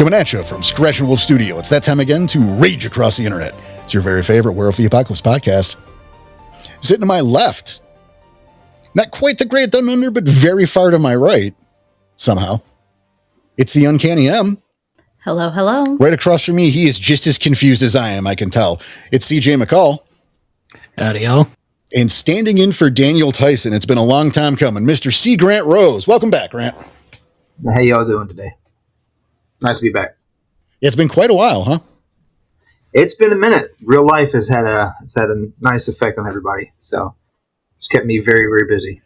Coming at you from Scratch and Wolf Studio. It's that time again to rage across the internet. It's your very favorite Werewolf the Apocalypse podcast. Sitting to my left, not quite the Great Down Under, but very far to my right, somehow. It's the Uncanny M. Hello, hello. Right across from me, he is just as confused as I am, I can tell. It's CJ McCall. Howdy, y'all. And standing in for Daniel Tyson, it's been a long time coming, Mr. C. Grant Rose. Welcome back, Grant. How y'all doing today? Nice to be back. It's been quite a while, huh? It's been a minute. Real life has had a nice effect on everybody, so it's kept me very, very busy.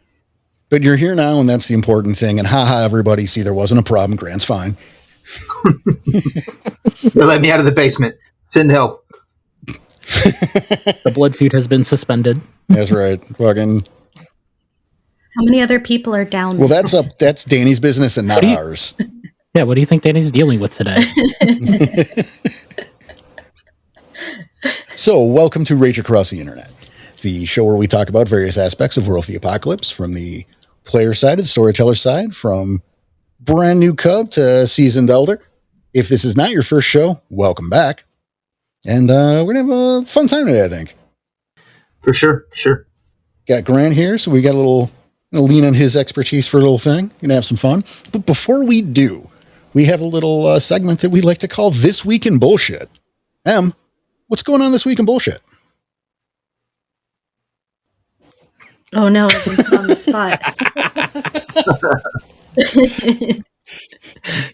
But you're here now, and that's the important thing. And haha, everybody, see, there wasn't a problem. Grant's fine. They let me out of the basement. Send help. The blood feud has been suspended. That's right. Fucking. How many other people are down Well, there? that's Danny's business and not ours. Yeah, what do you think Danny's dealing with today? So, welcome to Rage Across the Internet, the show where we talk about various aspects of Werewolf the Apocalypse, from the player side to the storyteller side, from brand new cub to seasoned elder. If this is not your first show, welcome back. And we're going to have a fun time today, I think. For sure. Got Grant here, so we got a little lean on his expertise for a little thing. Going to have some fun. But before we do, we have a little segment that we like to call This Week in Bullshit. Em, what's going on this week in bullshit? Oh no, I've been put on the spot.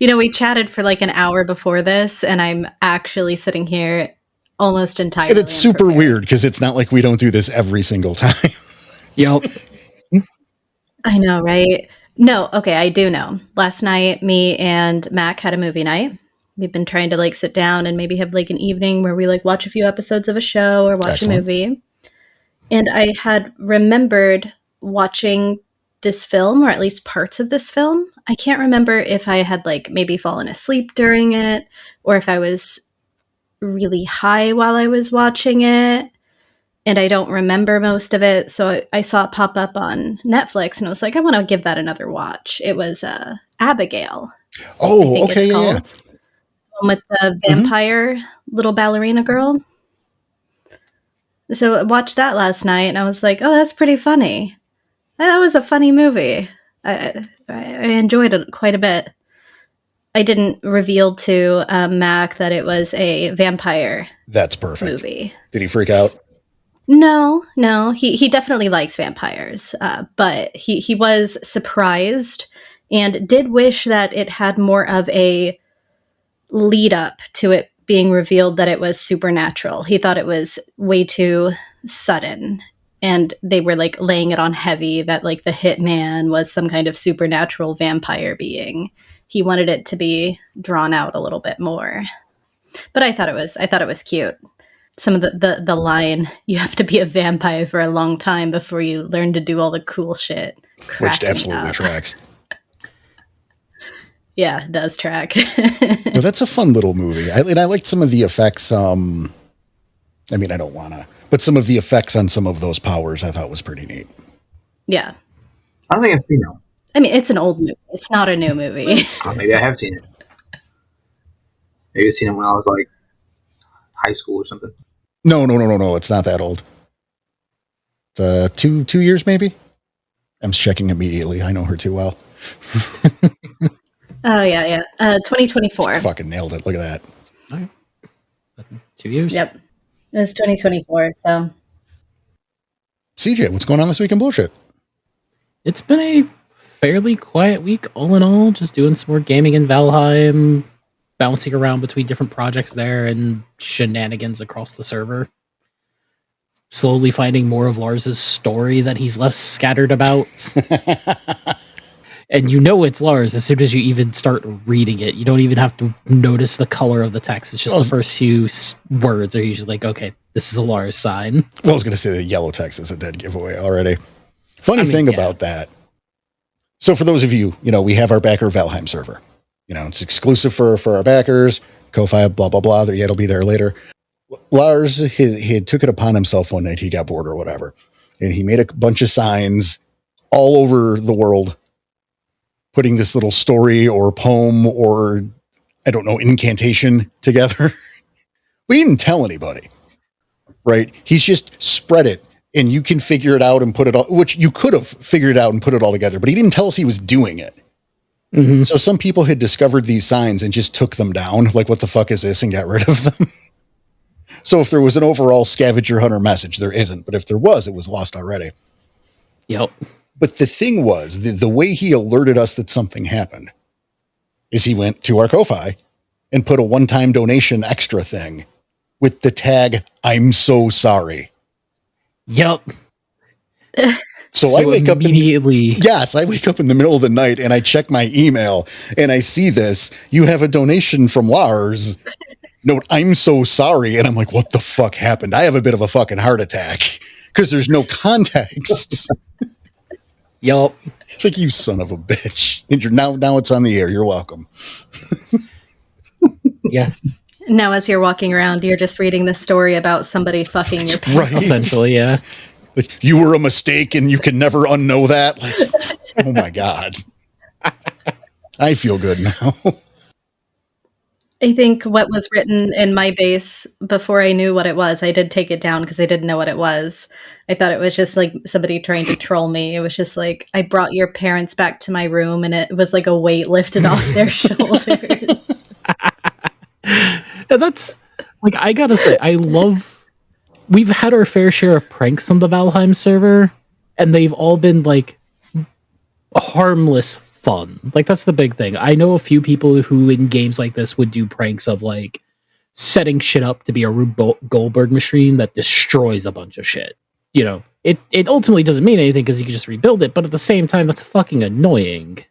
We chatted for like an hour before this, and I'm actually sitting here almost entirely. And it's super weird because it's not like we don't do this every single time. Yep. I know, right? No, okay, I do know. Last night, me and Mac had a movie night. We've been trying to like sit down and maybe have like an evening where we like watch a few episodes of a show or watch Excellent. a movie. And I had remembered watching this film, or at least parts of this film. I can't remember if I had like maybe fallen asleep during it or if I was really high while I was watching it. And I don't remember most of it. So I saw it pop up on Netflix and I was like, I want to give that another watch. It was Abigail. Oh, okay, yeah. With the vampire little ballerina girl. So I watched that last night and I was like, oh, that's pretty funny. That was a funny movie. I enjoyed it quite a bit. I didn't reveal to Mac that it was a vampire That's perfect. movie. Did he freak out? No. He definitely likes vampires, but he was surprised and did wish that it had more of a lead up to it being revealed that it was supernatural. He thought it was way too sudden, and they were like laying it on heavy that like the hitman was some kind of supernatural vampire being. He wanted it to be drawn out a little bit more, but I thought it was cute. Some of the line, you have to be a vampire for a long time before you learn to do all the cool shit. Which absolutely tracks. Yeah, it does track. No, that's a fun little movie. I liked some of the effects. I don't want to, but some of the effects on some of those powers I thought was pretty neat. Yeah. I don't think I've seen them. I mean, it's an old movie. It's not a new movie. Maybe I have seen it. Maybe I've seen it when I was like high school or something. No. It's not that old. It's 2 years maybe. I'm checking immediately. I know her too well. Oh, yeah. 2024. Fucking nailed it. Look at that. All right. 2 years. Yep. It's 2024, so. CJ, what's going on this week in bullshit? It's been a fairly quiet week, all in all. Just doing some more gaming in Valheim, bouncing around between different projects there, and shenanigans across the server. Slowly finding more of Lars's story that he's left scattered about. And you know it's Lars as soon as you even start reading it. You don't even have to notice the color of the text. It's just the first few words are usually like, okay, this is a Lars sign. Well, I was going to say the yellow text is a dead giveaway already. Funny thing about that. So for those of you, we have our backer Valheim server. It's exclusive for our backers. Ko-Fi, blah, blah, blah. It'll be there later. Lars, he took it upon himself one night. He got bored or whatever. And he made a bunch of signs all over the world, putting this little story or poem or I don't know, incantation together. But he didn't tell anybody, right? He's just spread it and you can figure it out and put it all, which you could have figured it out and put it all together, but he didn't tell us he was doing it. Mm-hmm. So some people had discovered these signs and just took them down. Like, what the fuck is this? And got rid of them. So if there was an overall scavenger hunter message, there isn't. But if there was, it was lost already. Yep. But the thing was, the way he alerted us that something happened is he went to our Ko-Fi and put a one-time donation extra thing with the tag, "I'm so sorry." Yep. So I wake immediately. I wake up in the middle of the night and I check my email and I see this. You have a donation from Lars. Note, "I'm so sorry." And I'm like, what the fuck happened? I have a bit of a fucking heart attack because there's no context. Yup. It's like, you son of a bitch. And now it's on the air. You're welcome. Yeah. Now, as you're walking around, you're just reading the story about somebody fucking your parents. Right. Essentially, yeah. Like, you were a mistake and you can never unknow that. Like, oh my God. I feel good now. I think what was written in my base before I knew what it was, I did take it down because I didn't know what it was. I thought it was just like somebody trying to troll me. It was just like, I brought your parents back to my room and it was like a weight lifted off their shoulders. Yeah, that's, like, I gotta say, we've had our fair share of pranks on the Valheim server, and they've all been, like, harmless fun. Like, that's the big thing. I know a few people who in games like this would do pranks of, like, setting shit up to be a Rube Goldberg machine that destroys a bunch of shit. You know, it ultimately doesn't mean anything because you can just rebuild it, but at the same time, that's fucking annoying.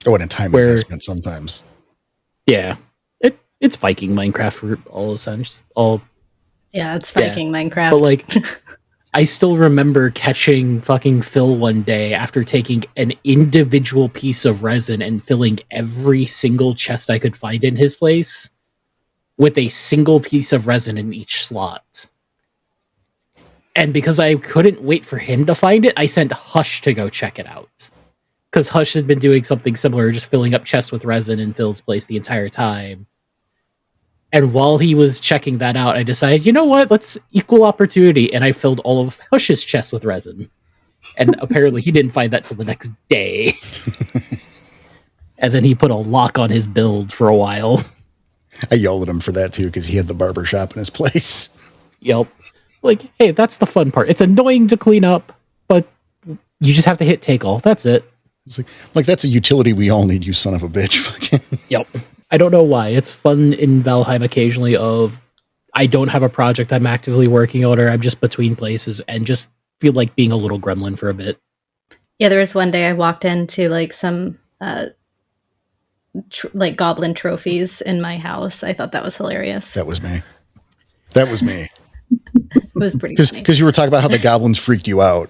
Oh, and a time investment sometimes. Yeah. It's Viking Minecraft for all essentials. Yeah, it's Viking Minecraft. But, like, I still remember catching fucking Phil one day after taking an individual piece of resin and filling every single chest I could find in his place with a single piece of resin in each slot. And because I couldn't wait for him to find it, I sent Hush to go check it out. Because Hush had been doing something similar, just filling up chests with resin in Phil's place the entire time. And while he was checking that out, I decided, you know what? Let's equal opportunity. And I filled all of Hush's chests with resin. And apparently he didn't find that till the next day. And then he put a lock on his build for a while. I yelled at him for that too, because he had the barber shop in his place. Yep. Like, hey, that's the fun part. It's annoying to clean up, but you just have to hit take all. That's it. It's like that's a utility we all need, you son of a bitch. Fucking. Yep. I don't know why. It's fun in Valheim occasionally of I don't have a project I'm actively working on or I'm just between places and just feel like being a little gremlin for a bit. Yeah, there was one day I walked into like some like goblin trophies in my house. I thought that was hilarious. That was me. It was pretty funny. Because you were talking about how the goblins freaked you out.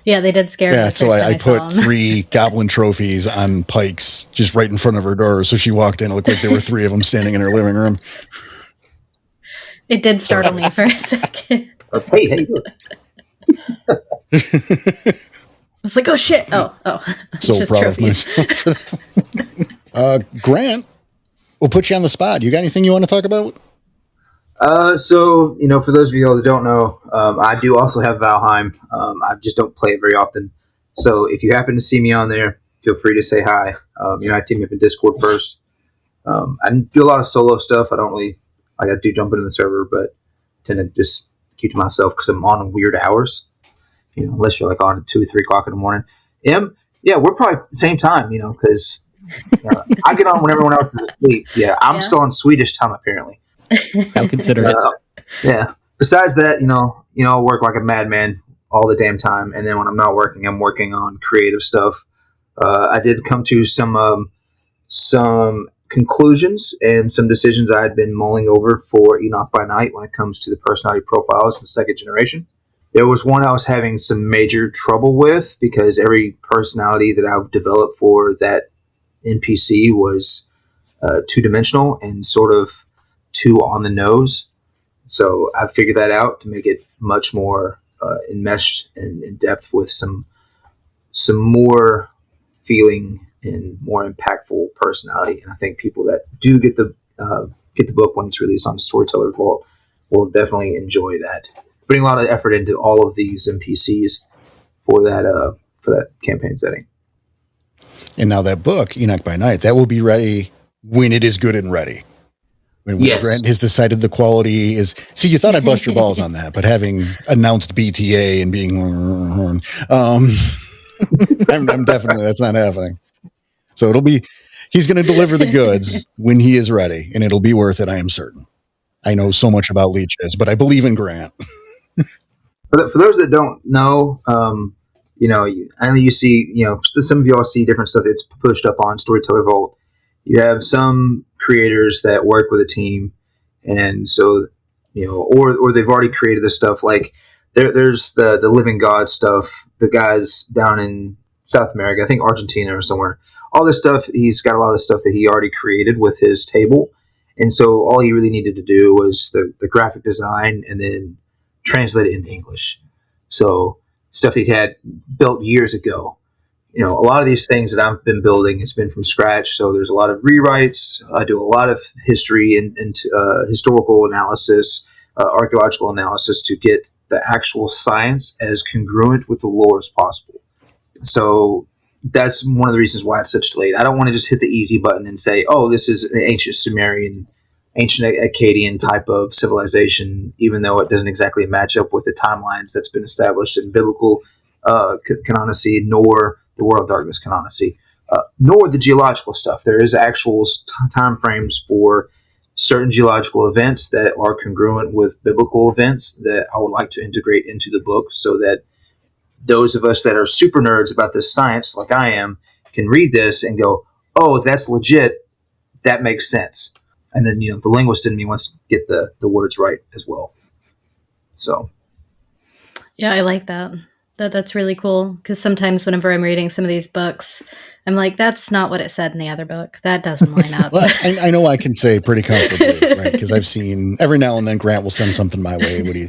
Yeah, they did scare me. Yeah, so I put 3 goblin trophies on pikes just right in front of her door. So she walked in, it looked like there were 3 of them standing in her living room. It did startle me for a second. Hey. I was like, oh shit. Oh. So proud of myself for that. Grant, we'll put you on the spot. You got anything you want to talk about? So, for those of you that don't know, I do also have Valheim. I just don't play it very often. So if you happen to see me on there, feel free to say hi. I team up in Discord first. I do a lot of solo stuff. I don't really, I do jump into the server, but tend to just keep to myself because I'm on weird hours. Unless you're like on at 2 or 3 o'clock in the morning. Yeah, we're probably at the same time, because I get on when everyone else is asleep. Yeah, I'm still on Swedish time apparently. How considerate. Yeah. Besides that, I work like a madman all the damn time, and then when I'm not working, I'm working on creative stuff. I did come to some conclusions and some decisions I had been mulling over for Enoch by Night when it comes to the personality profiles of the second generation. There was one I was having some major trouble with because every personality that I've developed for that NPC was 2-dimensional and sort of too on the nose. So I figured that out to make it much more enmeshed and in depth with some more feeling and more impactful personality. And I think people that do get the book when it's released on Storyteller Vault will definitely enjoy that. Putting a lot of effort into all of these NPCs for that campaign setting. And now that book, Enoch by Night, that will be ready when it is good and ready. When Grant has decided the quality is... See, you thought I'd bust your balls on that, but having announced BTA and being... I'm definitely... That's not happening. So it'll be... He's going to deliver the goods when he is ready, and it'll be worth it, I am certain. I know so much about leeches, but I believe in Grant. For those that don't know, I know you see, some of y'all see different stuff that's pushed up on Storyteller Vault. You have some creators that work with a team, and so, or they've already created this stuff. Like there's the Living God stuff, the guys down in South America, I think Argentina or somewhere. All this stuff, he's got a lot of the stuff that he already created with his table. And so all he really needed to do was the graphic design and then translate it into English. So stuff that he had built years ago. A lot of these things that I've been building has been from scratch. So there's a lot of rewrites. I do a lot of history and historical analysis, archaeological analysis to get the actual science as congruent with the lore as possible. So that's one of the reasons why it's such delayed. I don't want to just hit the easy button and say, oh, this is an ancient Sumerian, ancient Akkadian type of civilization, even though it doesn't exactly match up with the timelines that's been established in biblical canonicity, nor the World of Darkness canonicity, nor the geological stuff. There is actual time frames for certain geological events that are congruent with biblical events that I would like to integrate into the book so that those of us that are super nerds about this science, like I am, can read this and go, oh, that's legit. That makes sense. And then, the linguist in me wants to get the words right as well. So. Yeah, I like that. That's really cool. Because sometimes whenever I'm reading some of these books, I'm like, that's not what it said in the other book. That doesn't line up. Well, I know I can say pretty comfortably, right? Because I've seen every now and then Grant will send something my way.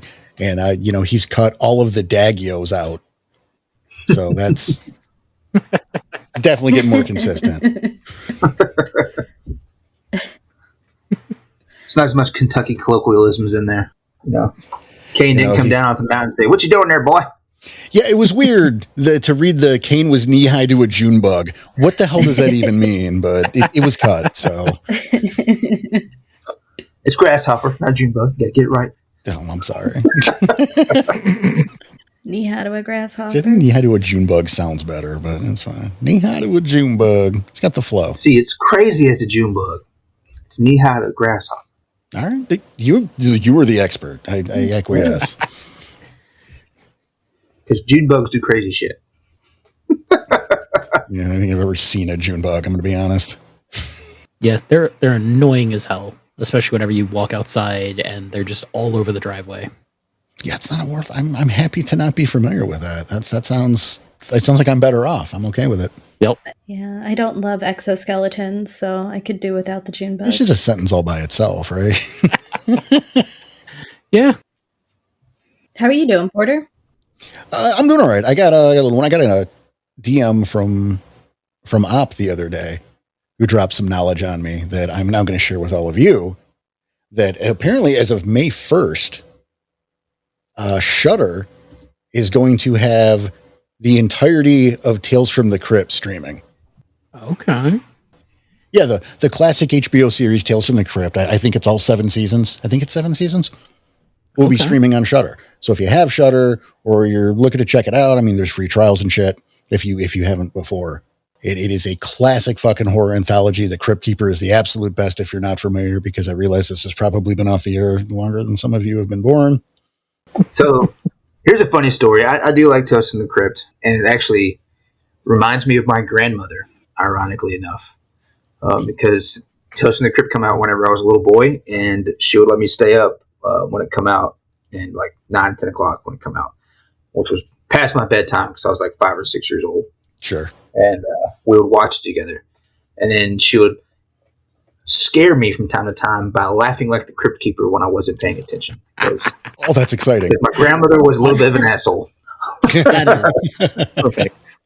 He's cut all of the dagios out. So it's definitely getting more consistent. It's not as much Kentucky colloquialisms in there. Kane didn't come down off the mountain and say, what you doing there, boy? Yeah, it was weird to read the Kane was knee high to a June bug. What the hell does that even mean? But it was cut, so. It's grasshopper, not June bug. You gotta get it right. Oh, I'm sorry. Knee high to a grasshopper. I think knee high to a June bug sounds better, but it's fine. Knee high to a June bug. It's got the flow. See, it's crazy as a June bug. It's knee high to a grasshopper. All right. You were the expert. I acquiesce. Because June bugs do crazy shit. Yeah, I think I've ever seen a June bug, I'm going to be honest. Yeah, they're annoying as hell, especially whenever you walk outside and they're just all over the driveway. Yeah, it's not worth. I'm happy to not be familiar with that. That sounds like I'm better off. I'm okay with it. Yep. Yeah, I don't love exoskeletons, so I could do without the June bug. It's just a sentence all by itself, right? Yeah. How are you doing, Porter? I'm doing all right. I got a little one. I got a DM from Op the other day who dropped some knowledge on me that I'm now going to share with all of you. That apparently, as of May 1st, Shudder is going to have the entirety of Tales from the Crypt streaming. Okay. Yeah, the classic HBO series Tales from the Crypt. I think it's all 7 seasons. I think it's 7 seasons. Will be streaming on Shudder. So if you have Shudder or you're looking to check it out, I mean, there's free trials and shit. If you haven't before, it is a classic fucking horror anthology. The Crypt Keeper is the absolute best if you're not familiar, because I realize this has probably been off the air longer than some of you have been born. So here's a funny story. I do like Tales from the Crypt, and it actually reminds me of my grandmother, ironically enough, because Tales from the Crypt come out whenever I was a little boy, and she would let me stay up when it come out, and like 9, 10 o'clock when it come out, which was past my bedtime because I was like 5 or 6 years old. Sure. And we would watch it together. And then she would scare me from time to time by laughing like the Crypt Keeper when I wasn't paying attention. Oh, that's exciting. My grandmother was a little bit of an asshole. That is perfect.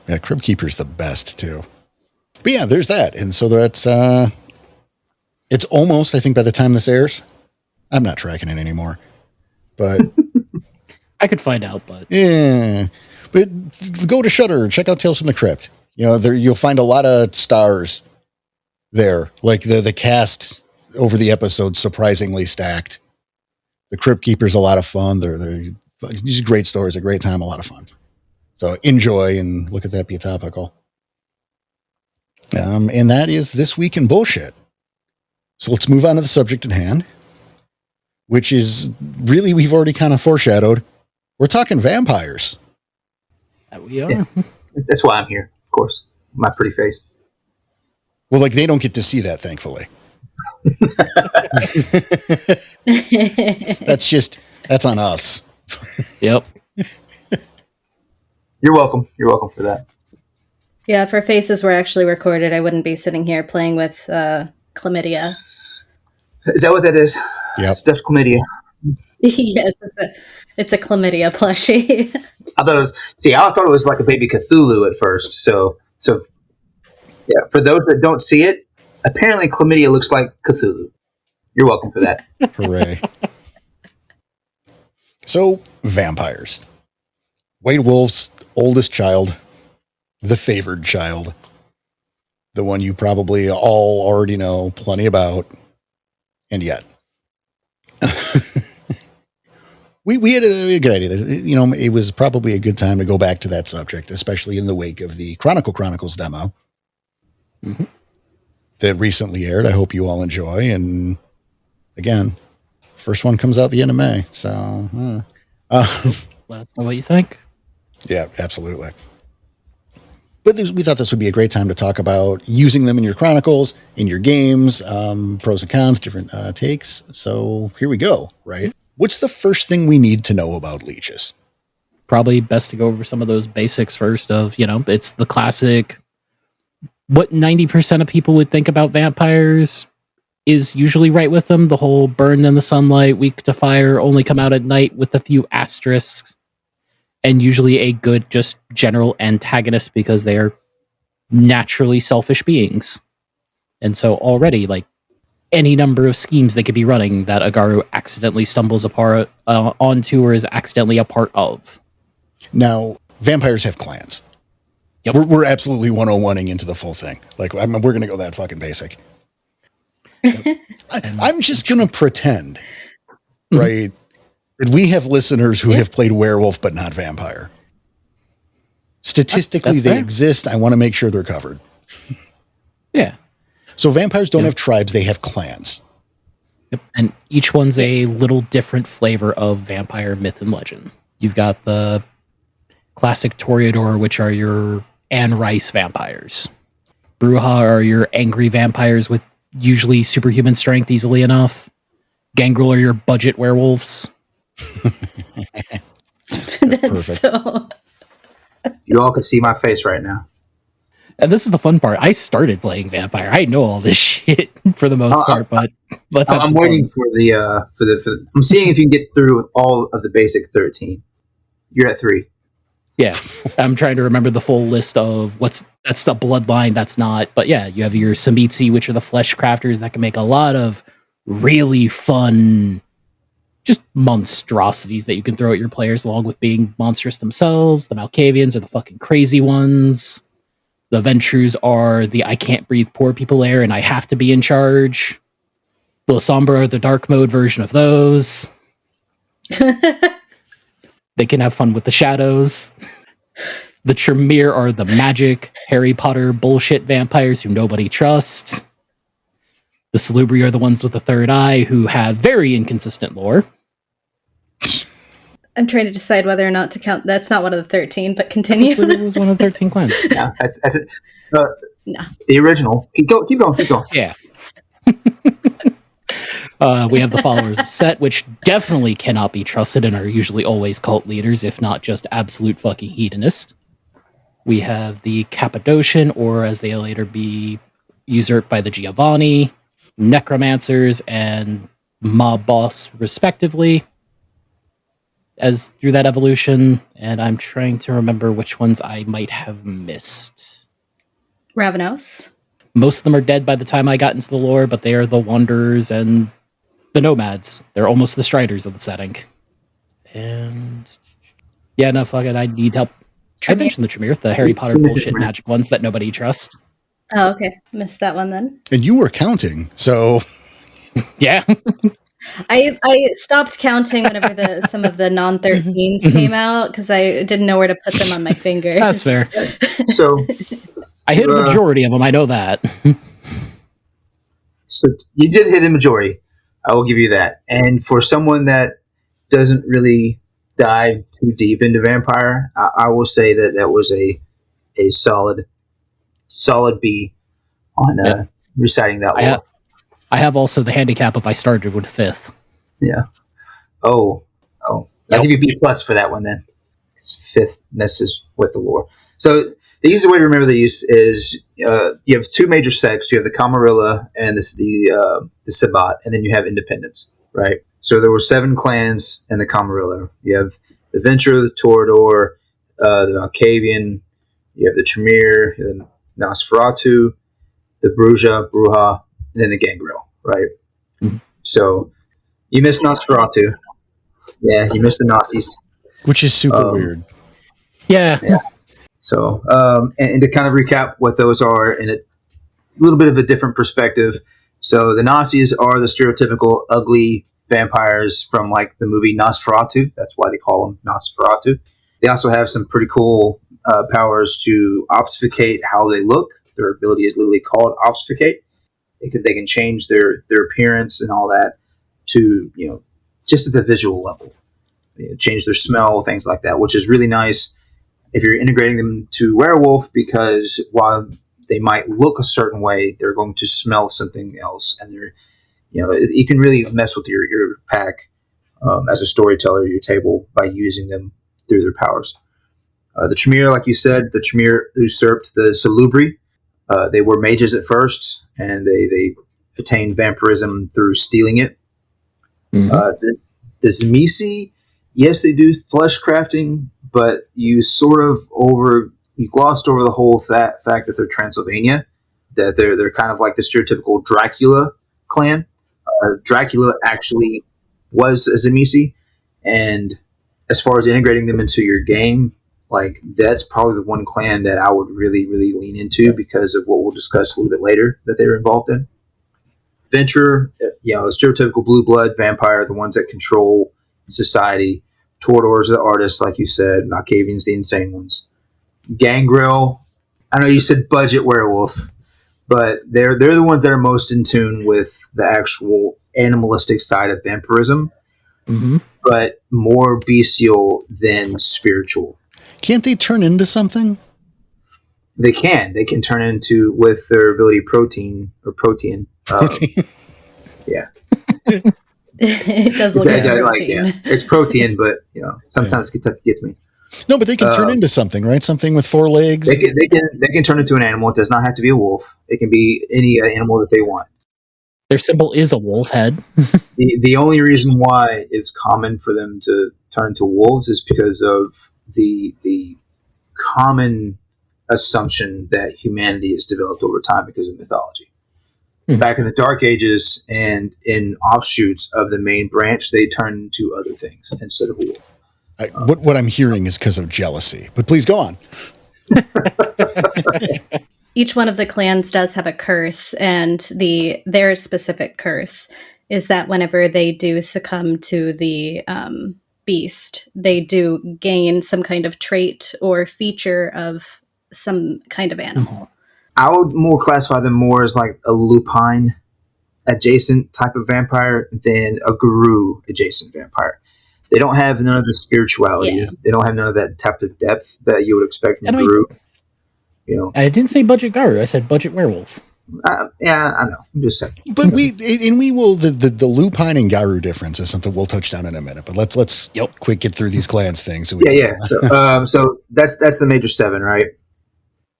Yeah, Crypt Keeper's the best too. But yeah, there's that. And so that's it's almost, I think by the time this airs, I'm not tracking it anymore. But I could find out, but yeah. But go to Shudder, check out Tales from the Crypt. You know, there you'll find a lot of stars there. Like the cast over the episodes surprisingly stacked. The Crypt Keeper's a lot of fun. They're just great stories, a great time, a lot of fun. So enjoy and look at that be topical. And that is This Week in Bullshit. So let's move on to the subject at hand, which is really, we've already kind of foreshadowed. We're talking vampires. that we are. Yeah. That's why I'm here, of course. My pretty face. Well, like they don't get to see that, thankfully. That's on us. Yep. You're welcome. You're welcome for that. Yeah, if our faces were actually recorded, I wouldn't be sitting here playing with chlamydia. Is that what that is? Yep. Stuffed chlamydia. Yes, it's a chlamydia plushie. I thought it was like a baby Cthulhu at first. So yeah, for those that don't see it, apparently chlamydia looks like Cthulhu. You're welcome for that. Hooray. So, vampires. White Wolf's oldest child, the favored child, the one you probably all already know plenty about, and yet. we had a good idea. You know, it was probably a good time to go back to that subject, especially in the wake of the Chronicles demo that recently aired. I hope you all enjoy. And again, first one comes out the end of May. So, Let us know what you think. yeah, absolutely. But we thought this would be a great time to talk about using them in your Chronicles, in your games, pros and cons, different takes. So here we go, right? What's the first thing we need to know about leeches? Probably best to go over some of those basics first of, it's the classic, what 90% of people would think about vampires is usually right with them. The whole burn in the sunlight, weak to fire, only come out at night with a few asterisks. And usually a good, just general antagonist because they are naturally selfish beings. And so already, like, any number of schemes they could be running that Agaru accidentally stumbles onto or is accidentally a part of. Now, vampires have clans. Yep. We're absolutely 101ing into the full thing. Like, we're going to go that fucking basic. I'm just going to pretend, right, that we have listeners who have played werewolf but not vampire. Statistically, That's they fair. exist. I want to make sure they're covered. Yeah. So vampires don't have tribes, they have clans. Yep. And each one's a little different flavor of vampire myth and legend. You've got the classic Toreador, which are your Anne Rice vampires. Bruja are your angry vampires with usually superhuman strength easily enough. Gangrel are your budget werewolves. Perfect. So, You all can see my face right now. And this is the fun part. I started playing vampire. I know all this shit for the most part, but let's have I'm some waiting fun. for the. I'm seeing if you can get through all of the basic 13. You're at 3. Yeah, I'm trying to remember the full list of that's the bloodline, that's not. But yeah, you have your Samitsi, which are the flesh crafters that can make a lot of really fun, just monstrosities that you can throw at your players, along with being monstrous themselves. The Malkavians are the fucking crazy ones. The Ventrus are the I can't breathe poor people air and I have to be in charge. The Sombra are the dark mode version of those. They can have fun with the shadows. The Tremere are the magic, Harry Potter bullshit vampires who nobody trusts. The Salubri are the ones with the third eye who have very inconsistent lore. I'm trying to decide whether or not to count. That's not one of the 13, but The continue. Salubri was one of the 13 clans. Yeah, that's it. No. The original. Keep going. Yeah. We have the followers of Set, which definitely cannot be trusted and are usually always cult leaders, if not just absolute fucking hedonists. We have the Cappadocian, or as they later be usurped by the Giovanni, Necromancers, and Mob Boss, respectively. as through that evolution, and I'm trying to remember which ones I might have missed. Ravenos. Most of them are dead by the time I got into the lore, but they are the Wanderers and the Nomads. They're almost the Striders of the setting. And yeah, no, fuck it, I need help. I mentioned the Tremere, the Harry Potter bullshit magic ones that nobody trusts. Oh, okay. Missed that one then. And you were counting, so... Yeah. I stopped counting whenever some of the non-13s came out because I didn't know where to put them on my fingers. That's fair. So I hit a majority of them, I know that. So you did hit a majority. I will give you that. And for someone that doesn't really dive too deep into Vampire, I will say that was a solid B on reciting that lore. I have also the handicap if I started with 5th. Yeah. Oh. I'll give you B plus for that one then. 5th messes with the lore. So the easiest way to remember these is you have 2 major sects. You have the Camarilla and the Sabbat, and then you have Independence, right? So there were 7 clans in the Camarilla. You have the Venture, the Toreador, the Malkavian, you have the Tremere, the Nosferatu, the Bruja, and then the Gangrel, right? Mm-hmm. So you missed Nosferatu. Yeah, you missed the Nazis. Which is super weird. Yeah. So, and to kind of recap what those are in a little bit of a different perspective. So the Nazis are the stereotypical ugly vampires from like the movie Nosferatu. That's why they call them Nosferatu. They also have some pretty cool powers to obfuscate how they look. Their ability is literally called obfuscate. They can change their appearance and all that to, just at the visual level. Change their smell, things like that, which is really nice if you're integrating them to werewolf, because while they might look a certain way, they're going to smell something else, and you can really mess with your pack as a storyteller, your table, by using them through their powers. The Tremere, like you said, the Tremere usurped the Salubri. They were mages at first, and they attained vampirism through stealing it. Mm-hmm. The Tzimisce, yes, they do flesh crafting, but you glossed over the whole fact that they're Transylvania, that they're kind of like the stereotypical Dracula clan. Dracula actually was a Tzimisce, and as far as integrating them into your game, like that's probably the one clan that I would really, really lean into because of what we'll discuss a little bit later that they were involved in. Venture, the stereotypical blue blood vampire, the ones that control society. Toreador's the artists, like you said. Malkavian's the insane ones. Gangrel, I know you said budget werewolf, but they're the ones that are most in tune with the actual animalistic side of vampirism, mm-hmm. but more bestial than spiritual. Can't they turn into something? They can. They can turn into, with their ability, protein. Yeah. It does look like protein. It's protein, but sometimes Kentucky gets me. No, but they can turn into something, right? Something with 4 legs. They can turn into an animal. It does not have to be a wolf. It can be any animal that they want. Their symbol is a wolf head. The only reason why it's common for them to turn into wolves is because of the common assumption that humanity has developed over time because of mythology. Mm-hmm. Back in the Dark Ages and in offshoots of the main branch, they turn into other things instead of a wolf. What I'm hearing is because of jealousy, but please go on. Each one of the clans does have a curse, and their specific curse is that whenever they do succumb to the beast, they do gain some kind of trait or feature of some kind of animal. I would more classify them more as like a lupine adjacent type of vampire than a guru adjacent vampire. They don't have none of the spirituality. Yeah. They don't have none of that type of depth that you would expect from a guru. I didn't say budget Garu. I said budget werewolf. Yeah, I know. I'm just saying. But we will the lupine and Garu difference is something we'll touch down in a minute. But let's quick get through these clans things. So So that's the major 7, right?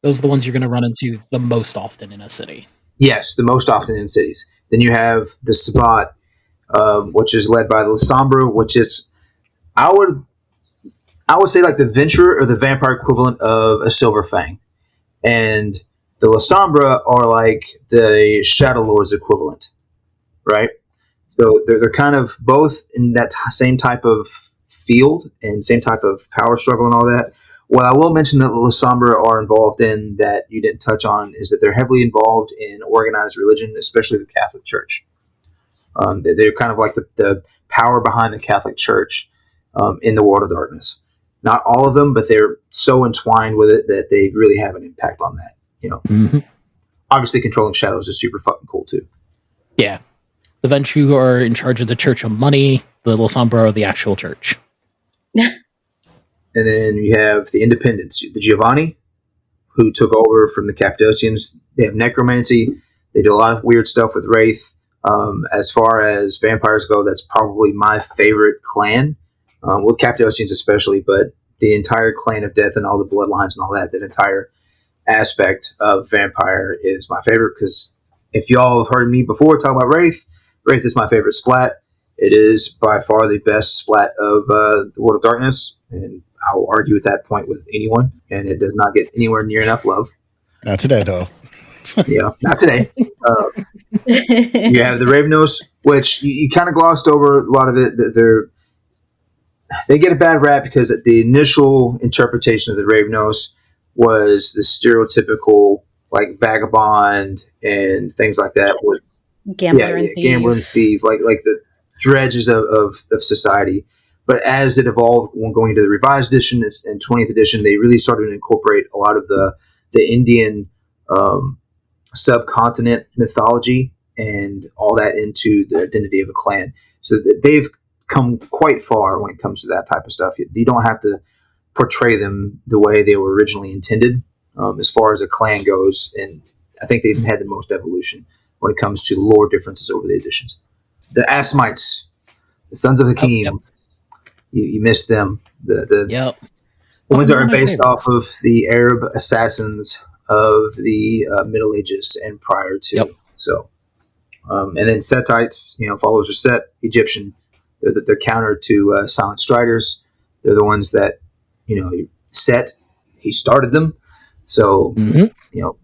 Those are the ones you're going to run into the most often in a city. Yes, the most often in cities. Then you have the Sabbat, which is led by the Sombra, which is I would say like the Venture or the vampire equivalent of a Silver Fang, and the Lasombra are like the Shadow Lord's equivalent, right? So they're kind of both in that same type of field and same type of power struggle and all that. What I will mention that the Lasombra are involved in that you didn't touch on is that they're heavily involved in organized religion, especially the Catholic Church. They're kind of like the power behind the Catholic Church in the world of darkness. Not all of them, but they're so entwined with it that they really have an impact on that. Mm-hmm. Obviously, controlling shadows is super fucking cool too. Yeah. The Ventrue are in charge of the Church of Money. The Lasombra are the actual church. And then you have the Independents, the Giovanni, who took over from the Cappadocians. They have necromancy. They do a lot of weird stuff with Wraith. As far as vampires go, that's probably my favorite clan, with Cappadocians especially, but the entire clan of death and all the bloodlines and all that entire aspect of vampire is my favorite, because if y'all have heard me before talk about Wraith is my favorite splat. It is by far the best splat of the World of Darkness, and I will argue with that point with anyone, and it does not get anywhere near enough love. Not today, though. Yeah, not today. You have the Ravenous, which you kind of glossed over a lot of it. They get a bad rap because the initial interpretation of the Ravenous was the stereotypical like vagabond and things like that. Gambler and thief. Gambler and thief, like the dredges of society. But as it evolved, when going into the revised edition and 20th edition, they really started to incorporate a lot of the Indian subcontinent mythology and all that into the identity of a clan. So they've come quite far when it comes to that type of stuff. You don't have to portray them the way they were originally intended, as far as a clan goes. And I think they've had the most evolution when it comes to lore differences over the editions. The Assamites, the Sons of Hakim, Yep. you missed them. The Yep. ones that are based off of the Arab assassins of the Middle Ages and prior to. Yep. So, and then Setites, followers of Set, Egyptian. They're counter to Silent Striders. They're the ones that, Set, he started them. So,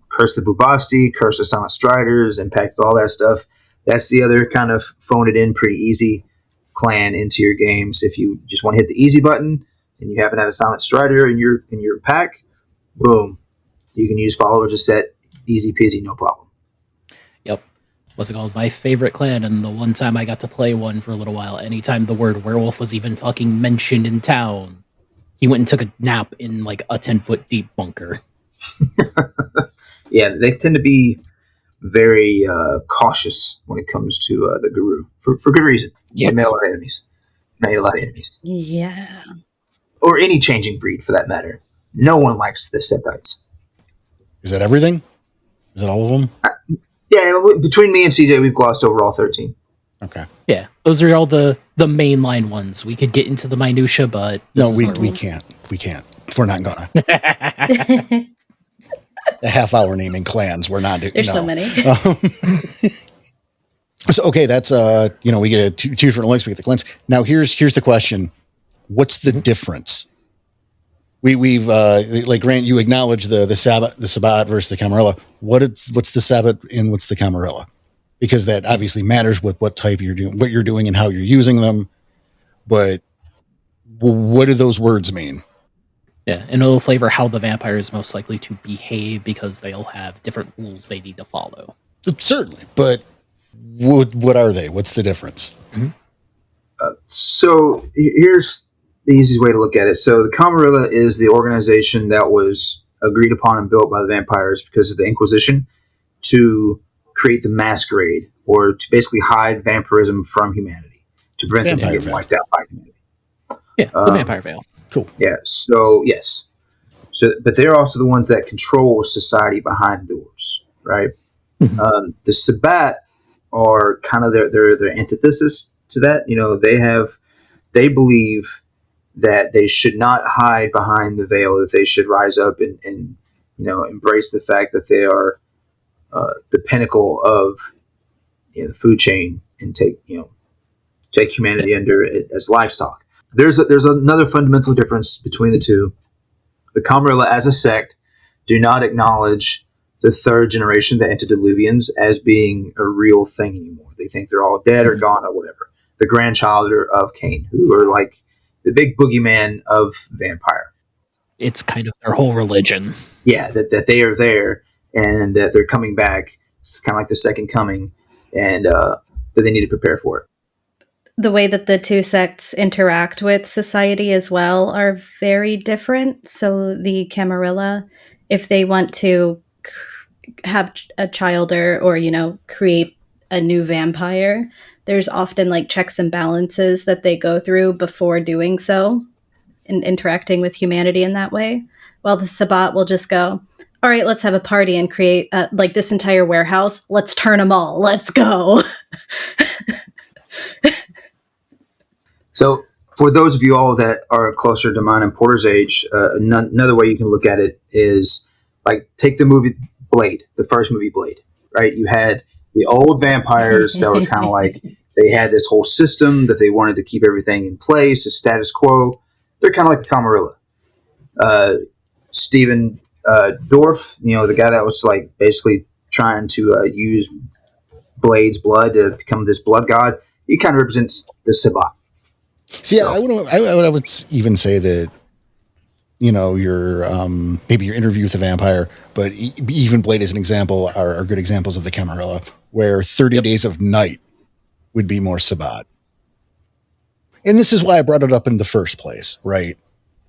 Curse the Bubasti, Curse the Silent Striders, impacted all that stuff. That's the other kind of phone it in pretty easy clan into your games. If you just want to hit the easy button and you happen to have a Silent Strider in your pack, boom, you can use followers of Set, easy peasy, no problem. Yep. What's it called? My favorite clan, and the one time I got to play one for a little while, anytime the word werewolf was even fucking mentioned in town, he went and took a nap in like a 10-foot deep bunker. Yeah, they tend to be very cautious when it comes to the Guru, for good reason. Yeah. They made a lot of enemies. Yeah. Or any changing breed, for that matter. No one likes the Setites. Is that everything? Is that all of them? Yeah, between me and CJ, we've glossed over all 13. Okay. Yeah, those are all the mainline ones. We could get into the minutia, but No, we can't. We can't. We're not gonna. A half-hour naming clans. We're not doing. There's so many. So okay, that's we get two different links. We get the clans. Now here's the question: what's the difference? We've like Grant, you acknowledge the Sabbat versus the Camarilla. What's the Sabbat and what's the Camarilla? Because that obviously matters with what type you're doing, what you're doing, and how you're using them. But what do those words mean? Yeah, and it'll flavor how the vampire is most likely to behave because they'll have different rules they need to follow. Certainly, but what are they? What's the difference? Mm-hmm. So here's the easiest way to look at it. So the Camarilla is the organization that was agreed upon and built by the vampires because of the Inquisition to create the masquerade, or to basically hide vampirism from humanity, to prevent them from getting wiped out by humanity. Yeah, the vampire veil. Cool. Yeah. So yes. So, but they're also the ones that control society behind the doors, right? Mm-hmm. The Sabbat are kind of their antithesis to that. They believe that they should not hide behind the veil, that they should rise up and embrace the fact that they are the pinnacle of the food chain and take humanity under it as livestock. there's another fundamental difference between the two. The Camarilla as a sect do not acknowledge the third generation, the antediluvians, as being a real thing anymore. They think they're all dead or gone or whatever. The grandchild of Cain, who are like the big boogeyman of vampire. It's kind of their whole religion. Yeah, that they are there and that they're coming back. It's kind of like the second coming, and that they need to prepare for it. The way that the two sects interact with society as well are very different. So the Camarilla, if they want to have a child or create a new vampire, there's often like checks and balances that they go through before doing so and interacting with humanity in that way. While the Sabbat will just go, all right, let's have a party and create like this entire warehouse. Let's turn them all. Let's go. So for those of you all that are closer to mine and Porter's age, another way you can look at it is like take the movie Blade, the first movie Blade, right? You had the old vampires that were kind of like, they had this whole system that they wanted to keep everything in place, the status quo. They're kind of like the Camarilla. Stephen Dorff, the guy that was like basically trying to use Blade's blood to become this blood god, he kind of represents the Sabbat. See, I would even say that, your maybe your Interview with the Vampire, but even Blade as an example are good examples of the Camarilla, where 30 Days of Night would be more Sabbat. And this is why I brought it up in the first place, right?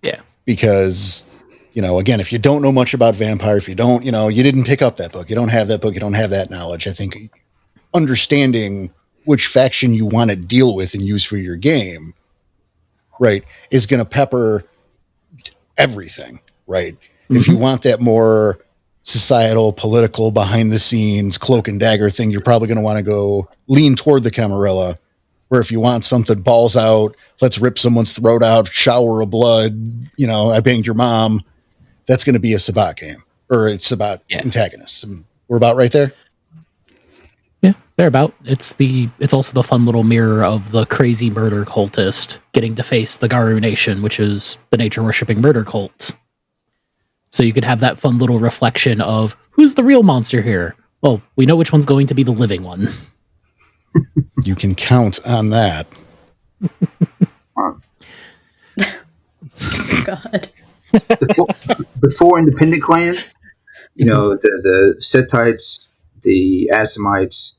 Yeah. Because, again, if you don't know much about vampire, if you don't, you didn't pick up that book, you don't have that book, you don't have that knowledge, I think understanding which faction you want to deal with and use for your game, right, is going to pepper everything, right? Mm-hmm. If you want that more societal, political, behind the scenes, cloak and dagger thing, you're probably going to want to go lean toward the Camarilla. Where if you want something balls out, let's rip someone's throat out, shower of blood, I banged your mom, that's going to be a Sabbat game, or it's about antagonists. We're about right there. Yeah, they're about. It's also the fun little mirror of the crazy murder cultist getting to face the Garu Nation, which is the nature worshipping murder cults. So you could have that fun little reflection of who's the real monster here. Well, we know which one's going to be the living one. You can count on that. God. The four independent clans, the Setites, the Assamites,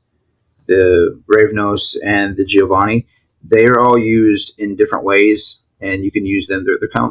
the Ravenos, and the Giovanni, they are all used in different ways, and you can use them.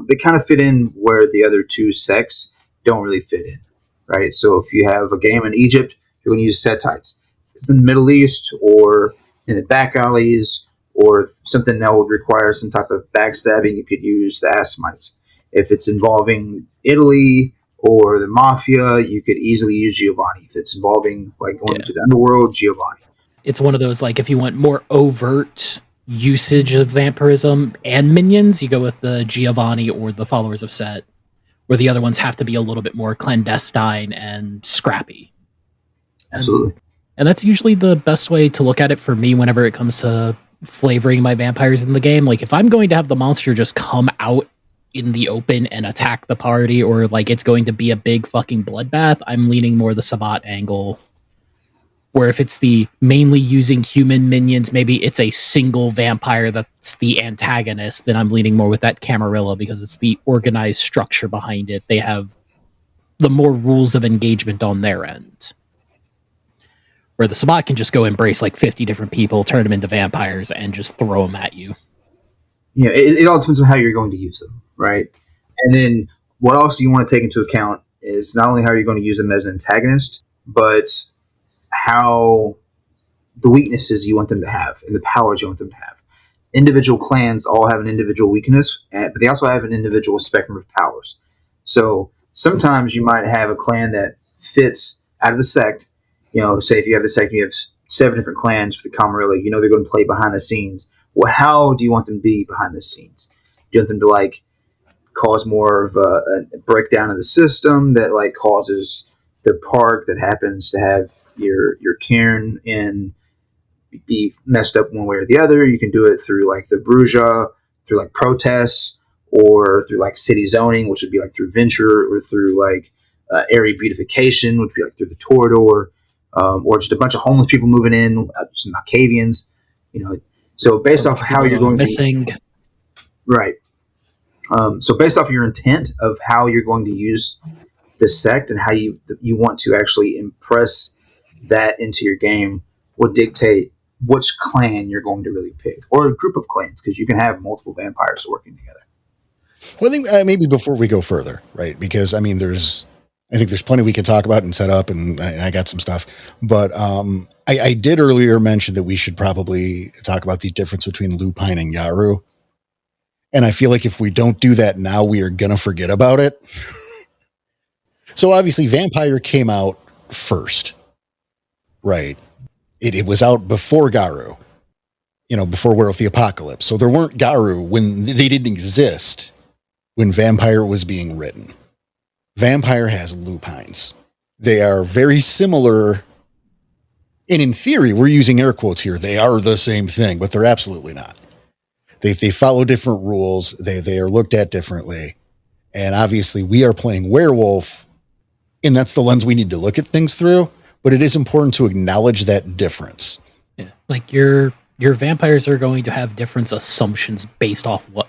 They kind of fit in where the other two sects don't really fit in, right? So if you have a game in Egypt, you're going to use Setites. It's in the Middle East or in the back alleys or something that would require some type of backstabbing, you could use the Assamites. If it's involving Italy or the Mafia, you could easily use Giovanni. If it's involving like going into the underworld, Giovanni. It's one of those, like, if you want more overt usage of vampirism and minions, you go with the Giovanni or the Followers of Set, where the other ones have to be a little bit more clandestine and scrappy. Absolutely. And that's usually the best way to look at it for me whenever it comes to flavoring my vampires in the game. Like, if I'm going to have the monster just come out in the open and attack the party, or like it's going to be a big fucking bloodbath, I'm leaning more the Sabbat angle. Where if it's the mainly using human minions, maybe it's a single vampire that's the antagonist, then I'm leaning more with that Camarilla because it's the organized structure behind it. They have the more rules of engagement on their end. Where the Sabbat can just go embrace like 50 different people, turn them into vampires, and just throw them at you. Yeah, it all depends on how you're going to use them, right? And then what also you want to take into account is not only how you're going to use them as an antagonist, but how the weaknesses you want them to have and the powers you want them to have. Individual clans all have an individual weakness, but they also have an individual spectrum of powers. So sometimes you might have a clan that fits out of the sect. Say if you have the sect, you have 7 different clans for the Camarilla, they're going to play behind the scenes. Well, how do you want them to be behind the scenes? Do you want them to like cause more of a breakdown of the system that like causes the park that happens to have your cairn in be messed up one way or the other? You can do it through like the Bruja, through like protests or through like city zoning, which would be like through venture, or through like area beautification, which would be like through the Torador, or just a bunch of homeless people moving in, some Malkavians, you know. So based off how you're going missing. Right. So based off your intent of how you're going to use the sect and how you want to actually impress that into your game will dictate which clan you're going to really pick, or a group of clans, because you can have multiple vampires working together. Well, I think maybe before we go further, right? Because I think there's plenty we can talk about and set up, and I got some stuff. But I did earlier mention that we should probably talk about the difference between Lupine and Yaru. And I feel like if we don't do that now, we are going to forget about it. So obviously Vampire came out first, right? It was out before Garu, before Werewolf the Apocalypse. So there weren't Garu when they didn't exist when Vampire was being written. Vampire has lupines. They are very similar. And in theory, we're using air quotes here. They are the same thing, but they're absolutely not. They follow different rules. They are looked at differently. And obviously we are playing werewolf, and that's the lens we need to look at things through. But it is important to acknowledge that difference. Yeah, like your vampires are going to have different assumptions based off what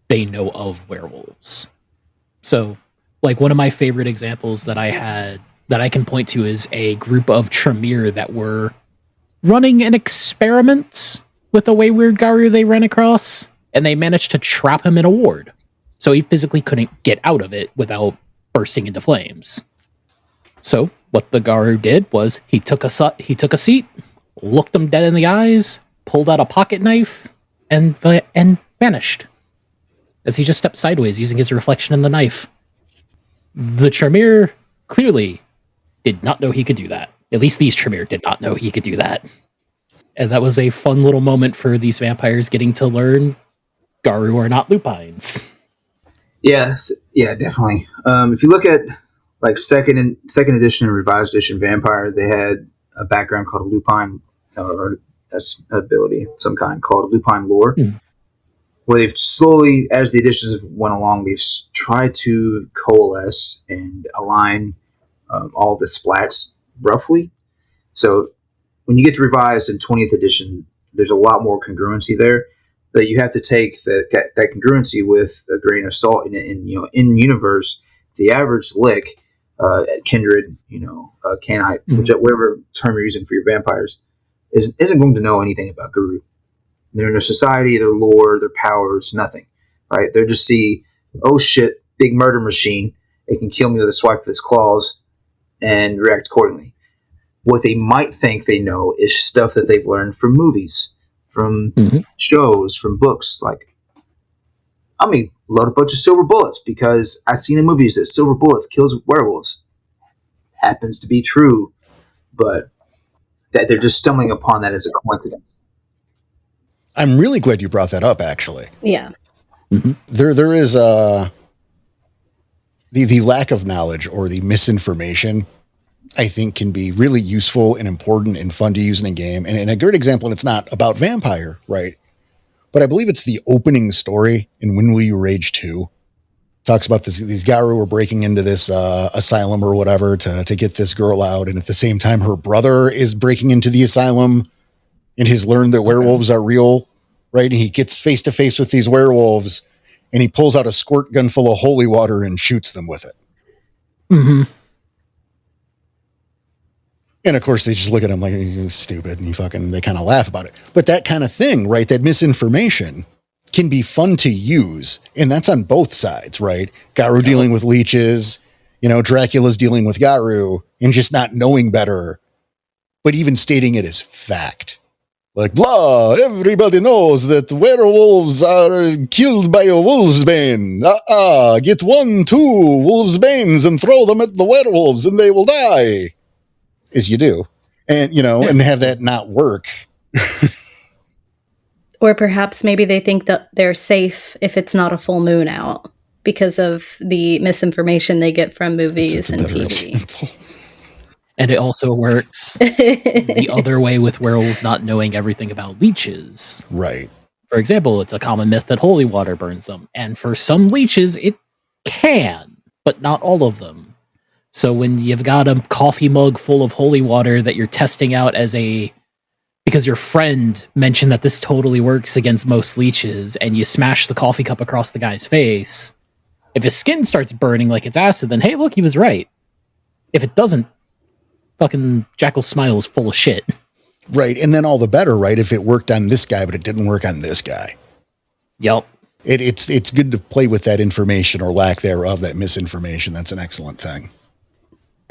they know of werewolves. So, like one of my favorite examples that I can point to is a group of Tremere that were running an experiment with a wayward Garu they ran across, and they managed to trap him in a ward. So he physically couldn't get out of it without bursting into flames. So what the Garu did was he took a seat, looked him dead in the eyes, pulled out a pocket knife, and vanished. As he just stepped sideways using his reflection in the knife. The Tremere clearly did not know he could do that. At least these Tremere did not know he could do that. And that was a fun little moment for these vampires getting to learn Garu are not lupines. Yes, yeah, definitely. If you look at like second edition and revised edition Vampire, they had a background called a lupine, or an ability of some kind called lupine lore, where they've slowly, as the editions have went along, they've tried to coalesce and align all the splats roughly. So when you get to revised in 20th edition, there's a lot more congruency there. But you have to take that congruency with a grain of salt. In universe, the average lick, kindred, canite, whatever term you're using for your vampires, isn't going to know anything about Garu. Their society, their lore, their powers, nothing. Right? They just see, oh shit, big murder machine. It can kill me with a swipe of its claws, and react accordingly. What they might think they know is stuff that they've learned from movies, from shows, from books. Like, I mean, load a bunch of silver bullets because I've seen in movies that silver bullets kills werewolves. Happens to be true, but that they're just stumbling upon that as a coincidence. I'm really glad you brought that up, actually. Yeah. Mm-hmm. There is the lack of knowledge or the misinformation, I think, can be really useful and important and fun to use in a game. And a great example, and it's not about Vampire, right? But I believe it's the opening story in When Will You Rage 2. Talks about these Garu were breaking into this asylum or whatever to get this girl out. And at the same time, her brother is breaking into the asylum and has learned that werewolves are real, right? And he gets face to face with these werewolves and he pulls out a squirt gun full of holy water and shoots them with it. Mm-hmm. And of course, they just look at him like he's stupid, and they kind of laugh about it. But that kind of thing, right? That misinformation can be fun to use, and that's on both sides, right? Garu dealing with leeches, Dracula's dealing with Garu, and just not knowing better, but even stating it as fact. Like, blah, everybody knows that werewolves are killed by a wolf's bane. Get 1, 2 wolf's banes and throw them at the werewolves and they will die. As you do. And, and have that not work. Or perhaps maybe they think that they're safe if it's not a full moon out because of the misinformation they get from movies and TV. And it also works the other way with werewolves not knowing everything about leeches. Right. For example, it's a common myth that holy water burns them, and for some leeches, it can, but not all of them. So when you've got a coffee mug full of holy water that you're testing out because your friend mentioned that this totally works against most leeches, and you smash the coffee cup across the guy's face, if his skin starts burning like it's acid, then hey, look, he was right. If it doesn't, fucking Jackal Smile is full of shit. Right. And then all the better, right? If it worked on this guy, but it didn't work on this guy. Yep. It's good to play with that information or lack thereof, that misinformation. That's an excellent thing.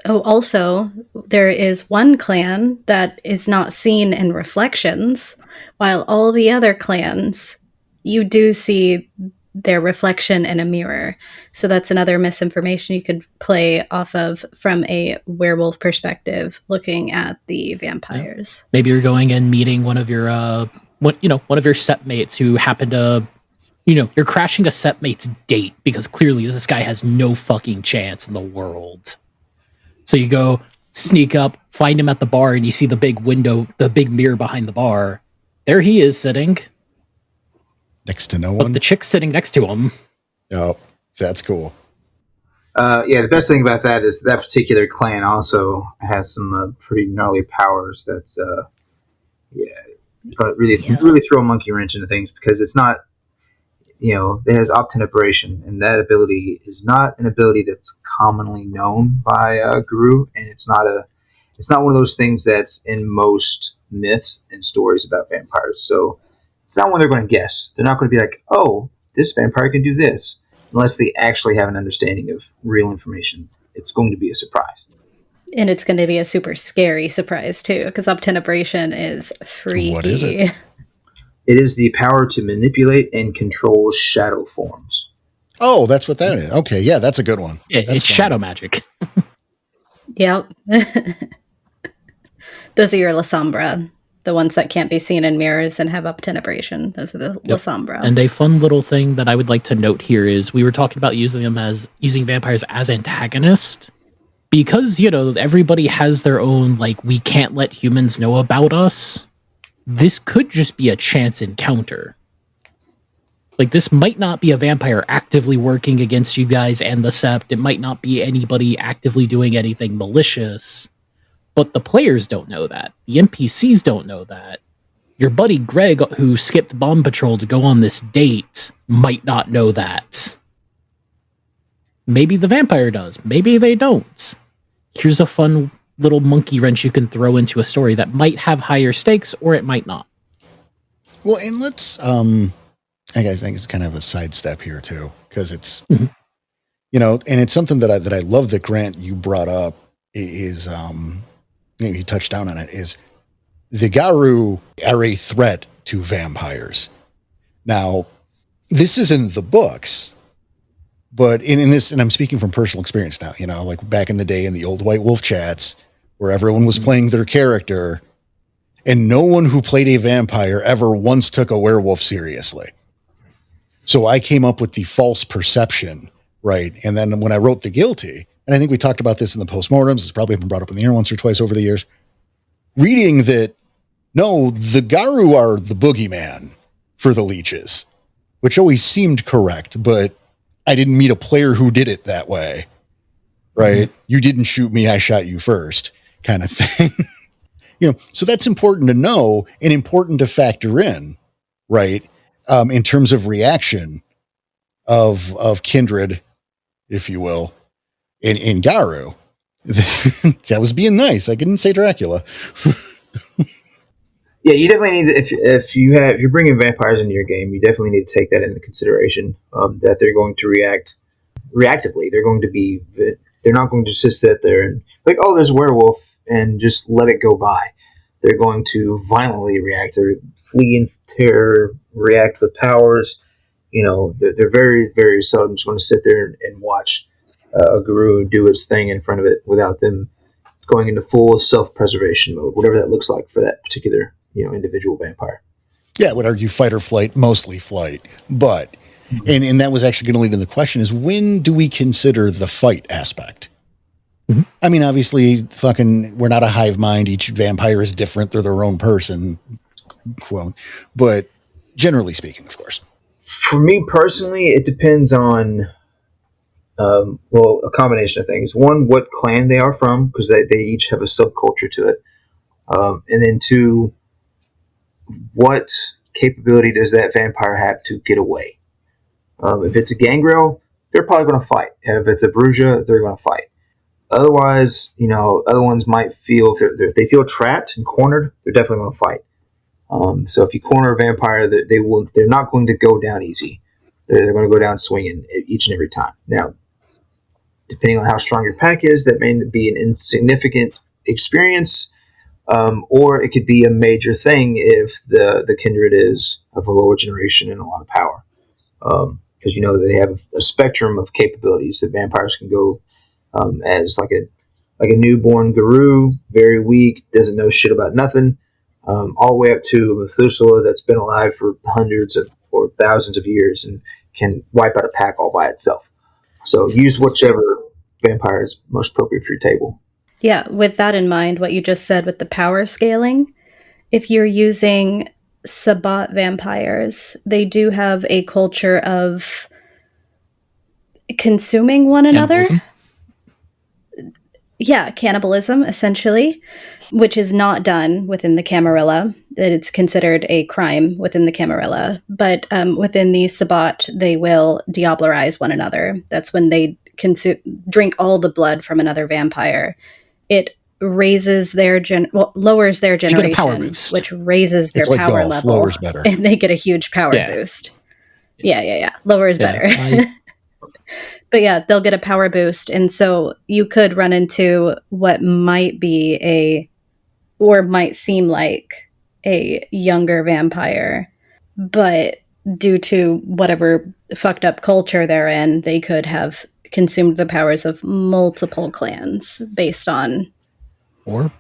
Oh, also, there is one clan that is not seen in reflections, while all the other clans, you do see their reflection in a mirror. So that's another misinformation you could play off of from a werewolf perspective, looking at the vampires. Maybe you're going and meeting one of your set mates who happen to, you're crashing a set mate's date because clearly this guy has no fucking chance in the world. So you go sneak up, find him at the bar, and you see the big window, the big mirror behind the bar. There he is sitting. Next to no But one. the chick's sitting next to him. Oh, that's cool. Yeah, the best thing about that is that particular clan also has some pretty gnarly powers. That's really throw a monkey wrench into things, because it's not, it has obtenoperation, and that ability is not an ability that's commonly known by Guru, and it's not one of those things that's in most myths and stories about vampires. So it's not one they're going to guess. They're not going to be like, oh, this vampire can do this, unless they actually have an understanding of real information. It's going to be a surprise. And it's going to be a super scary surprise, too, because obtenebration is freaky. What is it? It is the power to manipulate and control shadow forms. Oh, that's what that is. Okay, yeah, that's a good one. Yeah, That's it's fun. shadow magic. Yep. Those are your La Sombra, the ones that can't be seen in mirrors and have obtenebration. Those are the La Sombra. And a fun little thing that I would like to note here is we were talking about using vampires as antagonists. Because, everybody has their own, we can't let humans know about us. This could just be a chance encounter. This might not be a vampire actively working against you guys and the Sept. It might not be anybody actively doing anything malicious. But the players don't know that. The NPCs don't know that. Your buddy Greg, who skipped Bomb Patrol to go on this date, might not know that. Maybe the vampire does. Maybe they don't. Here's a fun little monkey wrench you can throw into a story that might have higher stakes, or it might not. Well, and let's, I think it's kind of a sidestep here too, because it's, and it's something that I love that Grant, you brought up is, you touched down on it, is the Garu are a threat to vampires. Now, this is in the books, but in this, and I'm speaking from personal experience now, back in the day in the old White Wolf chats where everyone was playing their character and no one who played a vampire ever once took a werewolf seriously. So I came up with the false perception, right? And then when I wrote The Guilty, and I think we talked about this in the postmortems, it's probably been brought up in the air once or twice over the years, reading that, no, the Garu are the boogeyman for the leeches, which always seemed correct, but I didn't meet a player who did it that way, right? Mm-hmm. You didn't shoot me, I shot you first kind of thing. So that's important to know and important to factor in, right? In terms of reaction of kindred, if you will, in Garu. That was being nice. I didn't say Dracula. Yeah, you definitely need if you're bringing vampires into your game, you definitely need to take that into consideration. That they're going to react reactively. They're not going to just sit there and oh, there's a werewolf and just let it go by. They're going to violently react. They're flee in terror, react with powers. They're very, very seldom just going to sit there and watch a guru do its thing in front of it without them going into full self-preservation mode, whatever that looks like for that particular individual vampire. Yeah, I would argue fight or flight, mostly flight. But, and that was actually going to lead into the question is, when do we consider the fight aspect? Mm-hmm. I mean, obviously, we're not a hive mind. Each vampire is different. They're their own person, quote. But Generally speaking, of course. For me personally, it depends on a combination of things. One, what clan they are from, because they each have a subculture to it, and then two, what capability does that vampire have to get away? If it's a gangrel, they're probably going to fight. If it's a Bruja, they're going to fight. Otherwise, other ones might feel if they feel trapped and cornered, they're definitely going to fight. So if you corner a vampire, they're not going to go down easy. They're going to go down swinging each and every time. Now, depending on how strong your pack is, that may be an insignificant experience, or it could be a major thing if the kindred is of a lower generation and a lot of power. Because they have a spectrum of capabilities that vampires can go as like a newborn guru, very weak, doesn't know shit about nothing, all the way up to a Methuselah that's been alive for hundreds or thousands of years and can wipe out a pack all by itself. So use whichever vampire is most appropriate for your table. Yeah, with that in mind, what you just said with the power scaling, if you're using Sabbat vampires, they do have a culture of consuming one another. Cannibalism? Yeah, cannibalism, essentially, which is not done within the Camarilla. It's considered a crime within the Camarilla. But within the Sabbat, they will diablerize one another. That's when they drink all the blood from another vampire. It raises their lowers their generation, a power boost, which raises their like power golf, level. lowers better. And they get a huge power boost. Yeah. Lowers better. But yeah, they'll get a power boost. And so you could run into what might be or might seem like a younger vampire. But due to whatever fucked up culture they're in, they could have consumed the powers of multiple clans based on or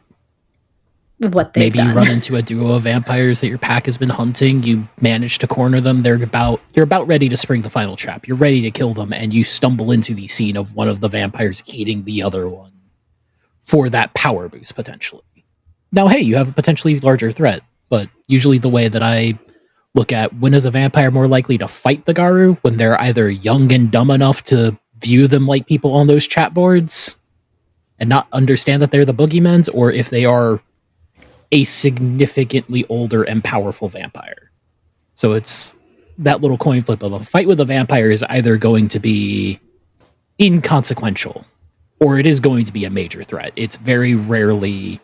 what they've maybe done. You run into a duo of vampires that your pack has been hunting, you manage to corner them, you're about ready to spring the final trap, you're ready to kill them, and you stumble into the scene of one of the vampires eating the other one for that power boost, potentially. Now, hey, you have a potentially larger threat, but usually the way that I look at when is a vampire more likely to fight the Garu, when they're either young and dumb enough to view them like people on those chat boards and not understand that they're the boogeymens, or if they are a significantly older and powerful vampire. So it's that little coin flip of a fight with a vampire is either going to be inconsequential or it is going to be a major threat. It's very rarely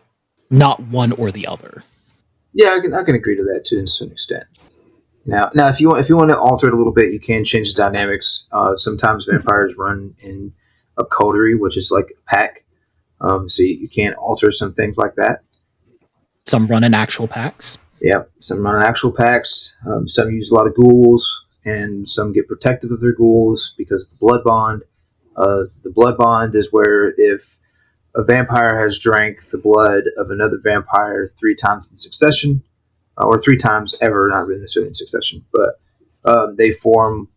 not one or the other. Yeah, I can agree to that to an extent. Now, if you want to alter it a little bit, you can change the dynamics. Sometimes vampires run in a coterie, which is like a pack. So you can alter some things like that. Some run in actual packs. Yep, some run in actual packs. Some use a lot of ghouls, and some get protective of their ghouls because of the blood bond. The blood bond is where if a vampire has drank the blood of another vampire 3 times in succession, or 3 times ever, not really necessarily in succession, but they form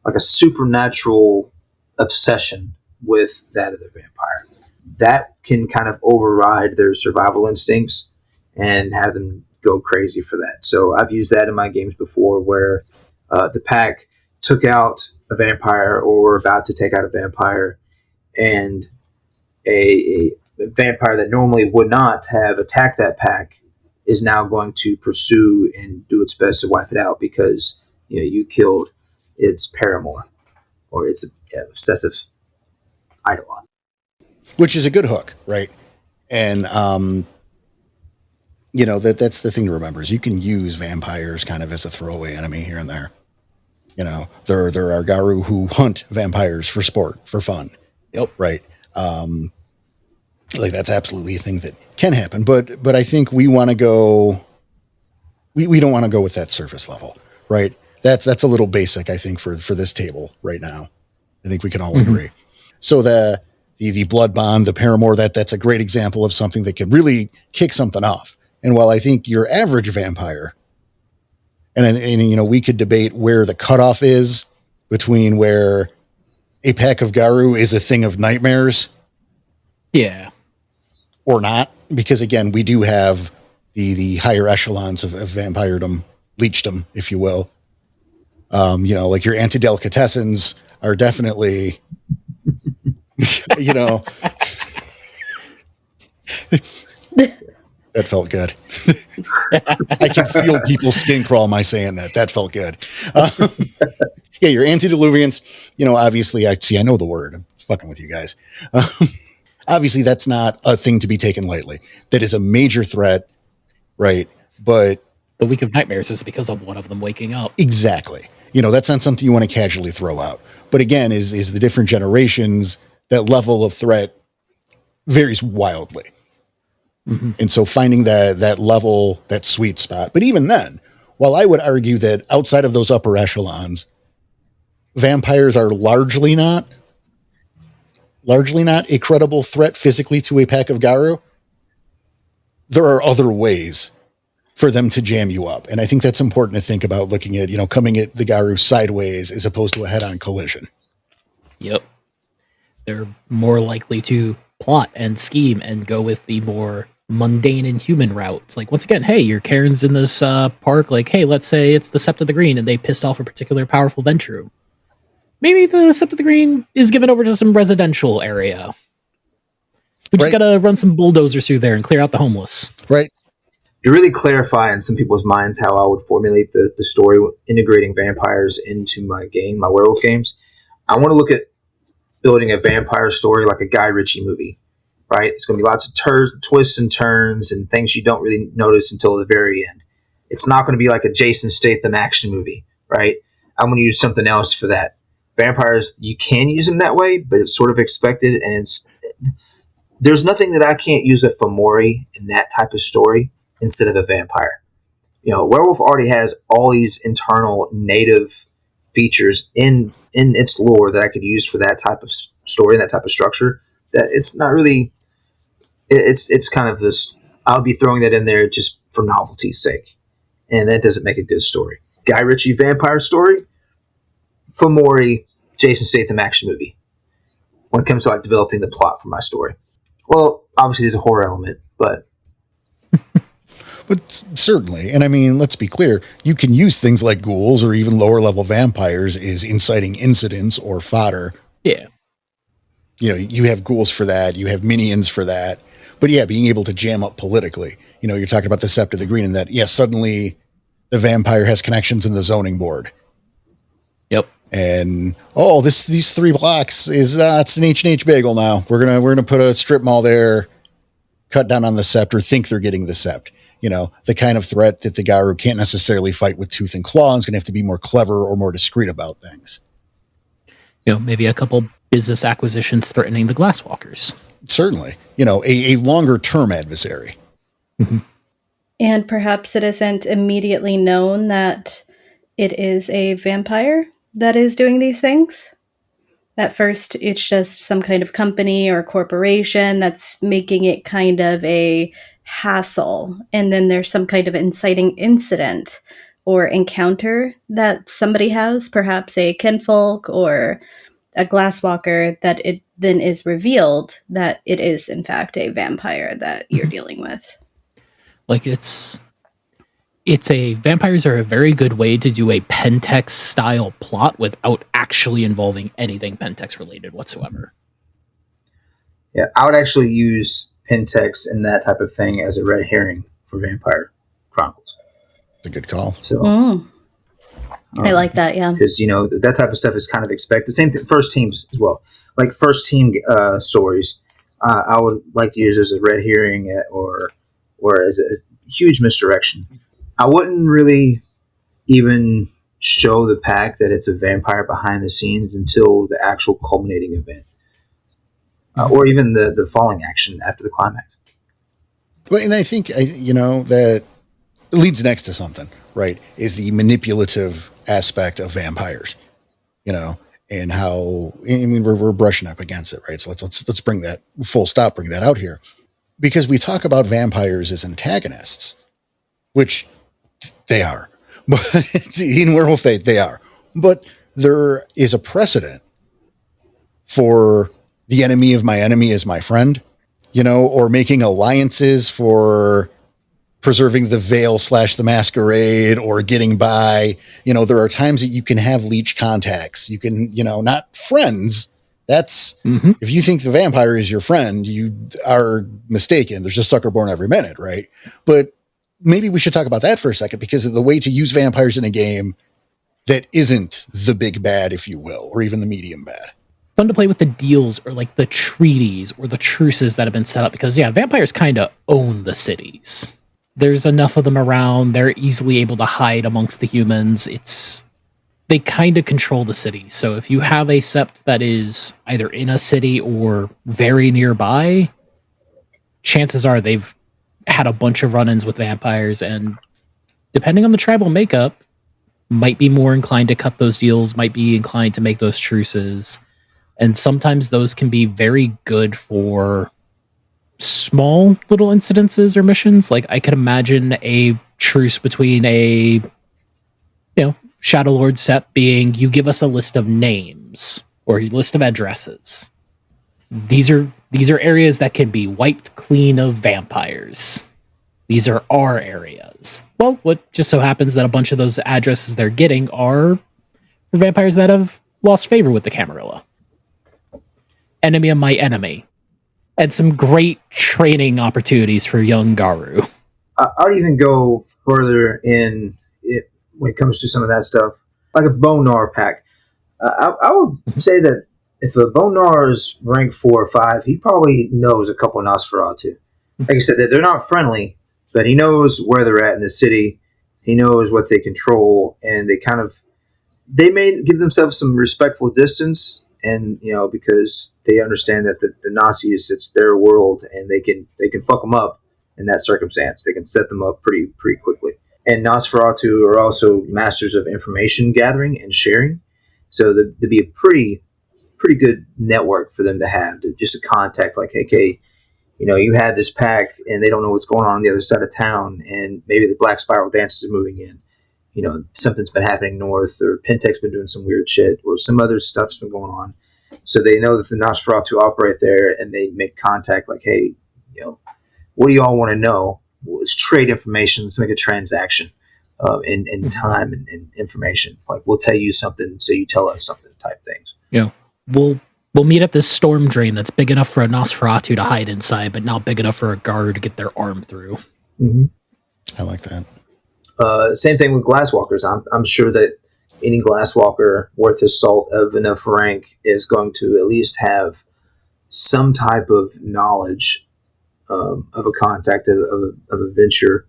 like a supernatural obsession with that other vampire. That can kind of override their survival instincts and have them go crazy for that. So I've used that in my games before where the pack took out a vampire or were about to take out a vampire, and a vampire that normally would not have attacked that pack is now going to pursue and do its best to wipe it out because you killed its paramour or its obsessive eidolon. Which is a good hook, right? And that's the thing to remember is you can use vampires kind of as a throwaway enemy here and there. There are Garu who hunt vampires for sport, for fun. Yep. Right. Like that's absolutely a thing that can happen, but I think we want to go. We don't want to go with that surface level, right? That's a little basic, I think, for this table right now. I think we can all agree. So the blood bond, the paramour, that's a great example of something that could really kick something off. And while I think your average vampire, and we could debate where the cutoff is between where a pack of Garu is a thing of nightmares. Yeah. Or not, because again, we do have the higher echelons of vampiredom leached them, if you will. Like your anti-delicatessens are definitely, that felt good. I can feel people's skin crawl my saying that. That felt good. Yeah, your antediluvians, obviously, I know the word. I'm fucking with you guys. Obviously, that's not a thing to be taken lightly. That is a major threat, right? But the Week of Nightmares is because of one of them waking up. Exactly. That's not something you want to casually throw out. But again, is the different generations, that level of threat varies wildly. Mm-hmm. And so finding that level, that sweet spot. But even then, while I would argue that outside of those upper echelons, vampires are largely not a credible threat physically to a pack of Garu, there are other ways for them to jam you up. And I think that's important to think about, looking at, coming at the Garu sideways as opposed to a head-on collision. Yep. They're more likely to plot and scheme and go with the more mundane and human route. It's like, once again, hey, your Karen's in this park, like, hey, let's say it's the Sept of the Green and they pissed off a particular powerful Ventru. Maybe the Sept of the Green is given over to some residential area. We just gotta run some bulldozers through there and clear out the homeless. Right. To really clarify in some people's minds how I would formulate the story integrating vampires into my werewolf games, I want to look at building a vampire story like a Guy Ritchie movie, right? It's going to be lots of twists and turns and things you don't really notice until the very end. It's not going to be like a Jason Statham action movie, right? I'm going to use something else for that. Vampires, you can use them that way, but it's sort of expected, and there's nothing that I can't use a Fomori in that type of story instead of a vampire. Werewolf already has all these internal native features in its lore that I could use for that type of story, that type of structure, that it's not really, it's kind of this, I'll be throwing that in there just for novelty's sake. And that doesn't make a good story. Guy Ritchie vampire story, Fomori, Jason Statham action movie. When it comes to developing the plot for my story. Well, obviously there's a horror element, but certainly. And I mean, let's be clear. You can use things like ghouls or even lower level vampires as inciting incidents or fodder. Yeah. You have ghouls for that. You have minions for that. But yeah, being able to jam up politically. You're talking about the Sept of the Green and that, suddenly the vampire has connections in the zoning board. Yep. And, these 3 blocks is, it's an H&H bagel now. We're going to put a strip mall there, cut down on the Sept, or think they're getting the Sept. The kind of threat that the Garu can't necessarily fight with tooth and claw and is going to have to be more clever or more discreet about things. Maybe a couple business acquisitions threatening the Glasswalkers. Certainly. A longer term adversary. Mm-hmm. And perhaps it isn't immediately known that it is a vampire that is doing these things. At first, it's just some kind of company or corporation that's making it kind of a hassle. And then there's some kind of inciting incident or encounter that somebody has, perhaps a kinfolk or a glasswalker, that it then is revealed that it is, in fact, a vampire that you're dealing with. Vampires are a very good way to do a Pentex style plot without actually involving anything Pentex related whatsoever. Yeah, I would actually use Pentex and that type of thing as a red herring for Vampire Chronicles. It's a good call. So, I like that, yeah. Because, that type of stuff is kind of expected. Same thing, first teams as well. Like first team stories, I would like to use as a red herring or as a huge misdirection. I wouldn't really even show the pack that it's a vampire behind the scenes until the actual culminating event. Or even the falling action after the climax. Well, and I think, that leads next to something, right, is the manipulative aspect of vampires, and how, we're brushing up against it, right? So let's bring that full stop, bring that out here. Because we talk about vampires as antagonists, which they are. But in Werewolf, they are. But there is a precedent for the enemy of my enemy is my friend, or making alliances for preserving the veil / the masquerade or getting by. There are times that you can have leech contacts. You can, not friends. That's if you think the vampire is your friend, you are mistaken. There's a sucker born every minute, right? But maybe we should talk about that for a second, because of the way to use vampires in a game that isn't the big bad, if you will, or even the medium bad. Fun to play with the deals or like the treaties or the truces that have been set up, because vampires kind of own the cities. There's enough of them around. They're easily able to hide amongst the humans. They kind of control the city. So if you have a sept that is either in a city or very nearby, chances are they've had a bunch of run-ins with vampires, and depending on the tribal makeup, might be more inclined to cut those deals, might be inclined to make those truces. And sometimes those can be very good for small little incidences or missions. Like, I could imagine a truce between a, Shadow Lord set being, you give us a list of names or a list of addresses. These are areas that can be wiped clean of vampires. These are our areas. Well, what just so happens that a bunch of those addresses they're getting are for vampires that have lost favor with the Camarilla. Enemy of my enemy. And some great training opportunities for young Garu. I'd even go further in it when it comes to some of that stuff, like a Bonar pack. I would say that if a Bonar is rank 4 or 5, he probably knows a couple of Nosferatu. Like I said, they're not friendly, but he knows where they're at in the city. He knows what they control, and they may give themselves some respectful distance. And because they understand that the Nazis, it's their world, and they can fuck them up in that circumstance. They can set them up pretty quickly. And Nosferatu are also masters of information gathering and sharing, so there'd be a pretty good network for them to have, just a contact. Like, okay, you have this pack, and they don't know what's going on the other side of town, and maybe the Black Spiral Dances are moving in. Something's been happening north, or Pentec's been doing some weird shit, or some other stuff's been going on. So they know that the Nosferatu operate there, and they make contact like, hey, what do y'all want to know? Let's trade information. Let's make a transaction in time and information. Like, we'll tell you something, so you tell us something type things. We'll meet at this storm drain that's big enough for a Nosferatu to hide inside, but not big enough for a guard to get their arm through. Mm-hmm. I like that. Same thing with Glasswalkers. I'm sure that any Glasswalker worth his salt of enough rank is going to at least have some type of knowledge of a contact of a venture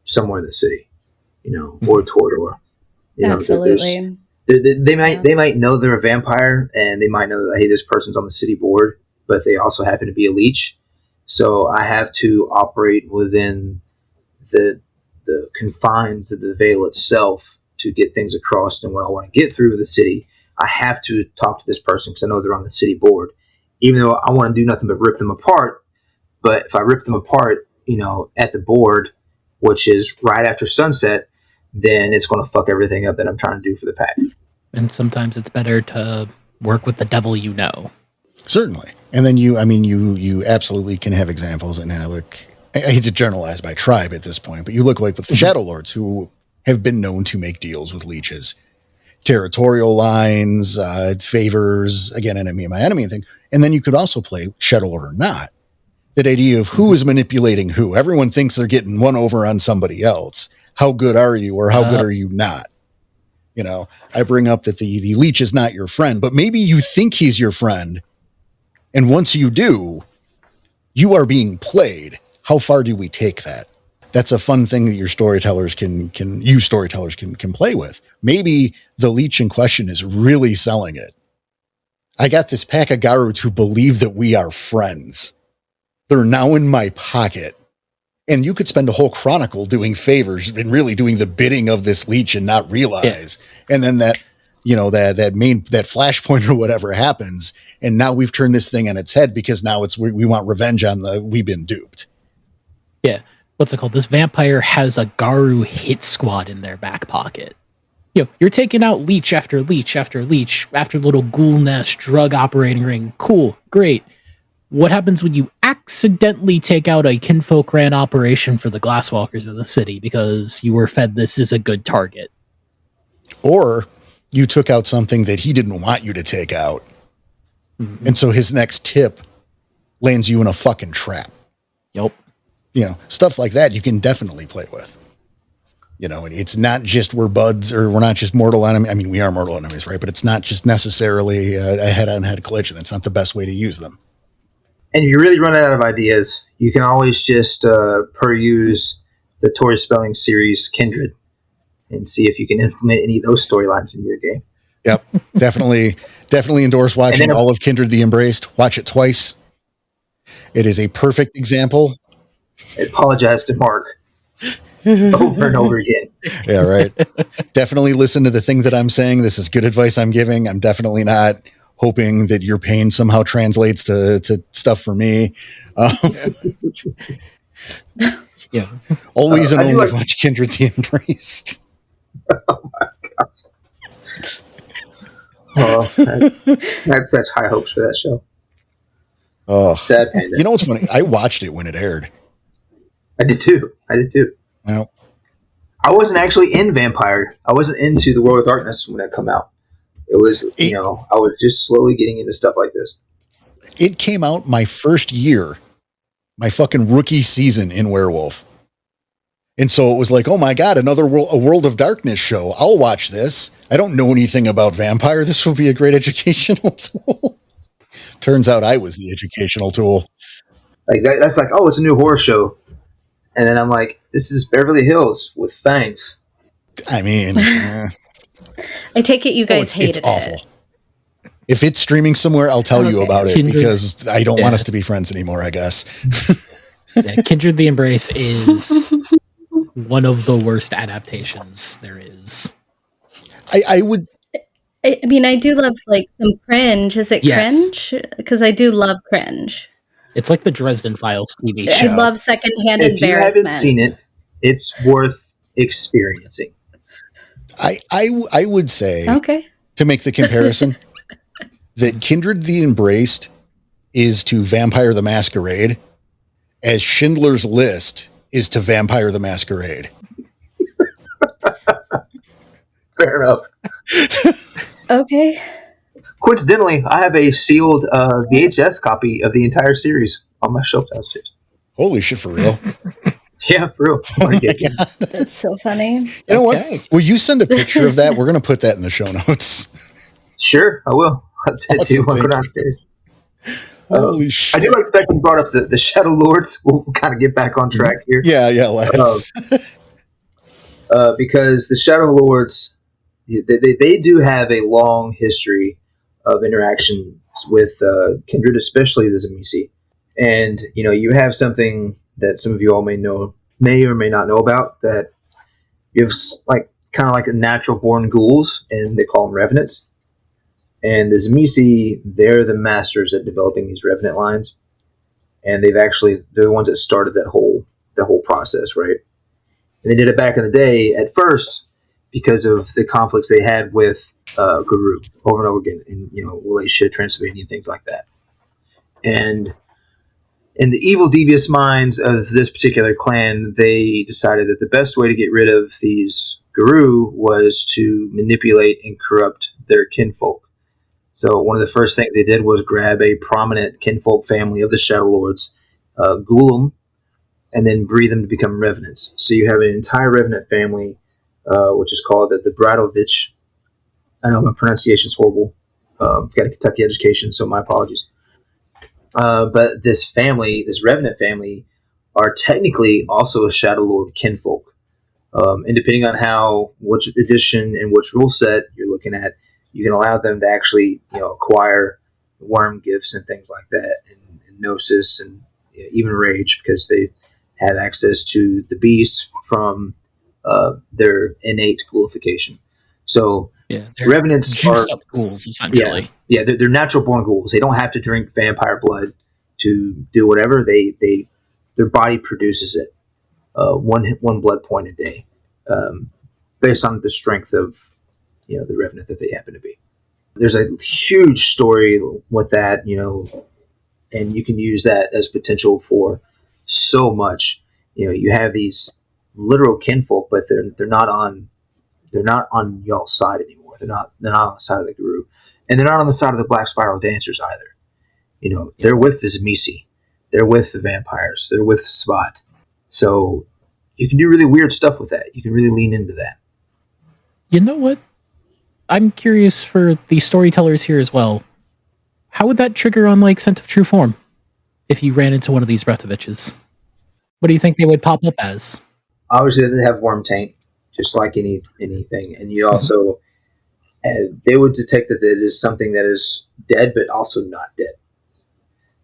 somewhere in the city, or Tordor. Absolutely. They might know they're a vampire, and they might know that, hey, this person's on the city board, but they also happen to be a leech. So I have to operate within the confines of the veil itself to get things across. And when I want to get through the city, I have to talk to this person because I know they're on the city board, even though I want to do nothing but rip them apart. But if I rip them apart, at the board, which is right after sunset, then it's going to fuck everything up that I'm trying to do for the pack. And sometimes it's better to work with the devil you know. Certainly. And then you absolutely can have examples. And I hate to generalize by tribe at this point, but you look like with the Shadow Lords, who have been known to make deals with leeches, territorial lines, favors, again, enemy of my enemy and thing. And then you could also play Shadow Lord or not. That idea of who is manipulating who. Everyone thinks they're getting one over on somebody else. How good are you, or how good are you not? I bring up that the leech is not your friend, but maybe you think he's your friend. And once you do, you are being played. How far do we take that? That's a fun thing that your storytellers can play with. Maybe the leech in question is really selling it. I got this pack of Garuts who believe that we are friends. They're now in my pocket. And you could spend a whole chronicle doing favors and really doing the bidding of this leech and not realize. Yeah. And then that flashpoint or whatever happens. And now we've turned this thing on its head because now we want revenge on we've been duped. Yeah. What's it called? This vampire has a Garu hit squad in their back pocket. You're taking out leech after leech after leech after little ghoul nest drug operating ring. Cool. Great. what happens when you accidentally take out a kinfolk ran operation for the Glasswalkers of the city because you were fed this is a good target? Or you took out something that he didn't want you to take out. Mm-hmm. And so his next tip lands you in a fucking trap. Yep. You know, stuff like that you can definitely play with. You know, it's not just we're buds or we're not just mortal enemies. I mean, we are mortal enemies, right? But it's not just necessarily a head-on-head collision. That's not the best way to use them. And if you really run out of ideas, you can always just peruse the Tori Spelling series Kindred and see if you can implement any of those storylines in your game. Yep. Definitely endorse watching all of Kindred the Embraced. Watch it twice. It is a perfect example. I apologize to Mark over and over again. Yeah, right. Definitely listen to the thing that I'm saying. This is good advice I'm giving. I'm definitely not hoping that your pain somehow translates to stuff for me. Yeah. Always and only watch Kindred the Embraced. Oh my gosh. Oh, I had such high hopes for that show. Oh, sad panda. You know what's funny? I watched it when it aired. I did too. Well, I wasn't actually in Vampire. I wasn't into the World of Darkness when it came out. It was, I was just slowly getting into stuff like this. It came out my first year, my fucking rookie season in Werewolf. And so it was like, oh my God, a World of Darkness show. I'll watch this. I don't know anything about Vampire. This will be a great educational tool. Turns out I was the educational tool. Like that's like, oh, it's a new horror show. And then I'm like, this is Beverly Hills with fangs. I mean, I take it you guys hated it's awful. If it's streaming somewhere, I'll tell you about it because I don't want us to be friends anymore, I guess. Yeah, Kindred the Embrace is one of the worst adaptations there is. I would... I mean, I do love like some cringe. Is it cringe? Because I do love cringe. It's like the Dresden Files TV show. I love secondhand embarrassment. If you haven't seen it, it's worth experiencing. I would say, to make the comparison, that Kindred the Embraced is to Vampire the Masquerade as Schindler's List is to Vampire the Masquerade. Fair enough. Okay. Coincidentally, I have a sealed VHS copy of the entire series on my shelf downstairs. Holy shit, for real? Yeah, for real. Oh my God. That's so funny. You know what? Will you send a picture of that? We're going to put that in the show notes. Sure, I will. I'll send it to you when I go downstairs. Holy shit. I do like the fact that you brought up the Shadow Lords. We'll kind of get back on track here. Yeah, let's. Because the Shadow Lords, they do have a long history of interactions with Kindred, especially the Tzimisce. And, you have something that some of you all may or may not know about, that you have kind of like a natural born ghouls, and they call them revenants. And the Tzimisce, they're the masters at developing these revenant lines. And they're the ones that started that whole process, right? And they did it back in the day at first because of the conflicts they had with Guru over and over again in, Wallachia, Transylvania, and things like that. And in the evil, devious minds of this particular clan, they decided that the best way to get rid of these Guru was to manipulate and corrupt their kinfolk. So one of the first things they did was grab a prominent kinfolk family of the Shadow Lords, ghoul them, and then breed them to become revenants. So you have an entire revenant family, which is called the Bradovich. I know my pronunciation is horrible. Got a Kentucky education, so my apologies. But this revenant family, are technically also a Shadow Lord kinfolk. And depending on which edition and which rule set you're looking at, you can allow them to actually, acquire worm gifts and things like that, and gnosis and even rage, because they have access to the beast from their innate ghoulification. So revenants are up ghouls, essentially. Yeah, they're natural born ghouls. They don't have to drink vampire blood to do whatever. Their body produces it, one blood point a day, based on the strength of the revenant that they happen to be. There's a huge story with that, and you can use that as potential for so much. You have these literal kinfolk, but they're not on y'all's side anymore. They're not on the side of the group, and they're not on the side of the Black Spiral Dancers either. They're with the Zamisi, they're with the vampires, they're with the Spot. So you can do really weird stuff with that. You can really lean into that. You know what? I'm curious for the storytellers here as well. How would that trigger on like Scent of True Form if you ran into one of these Bretoviches? What do you think they would pop up as? Obviously, they have worm taint, just like anything, and you also they would detect that it is something that is dead, but also not dead.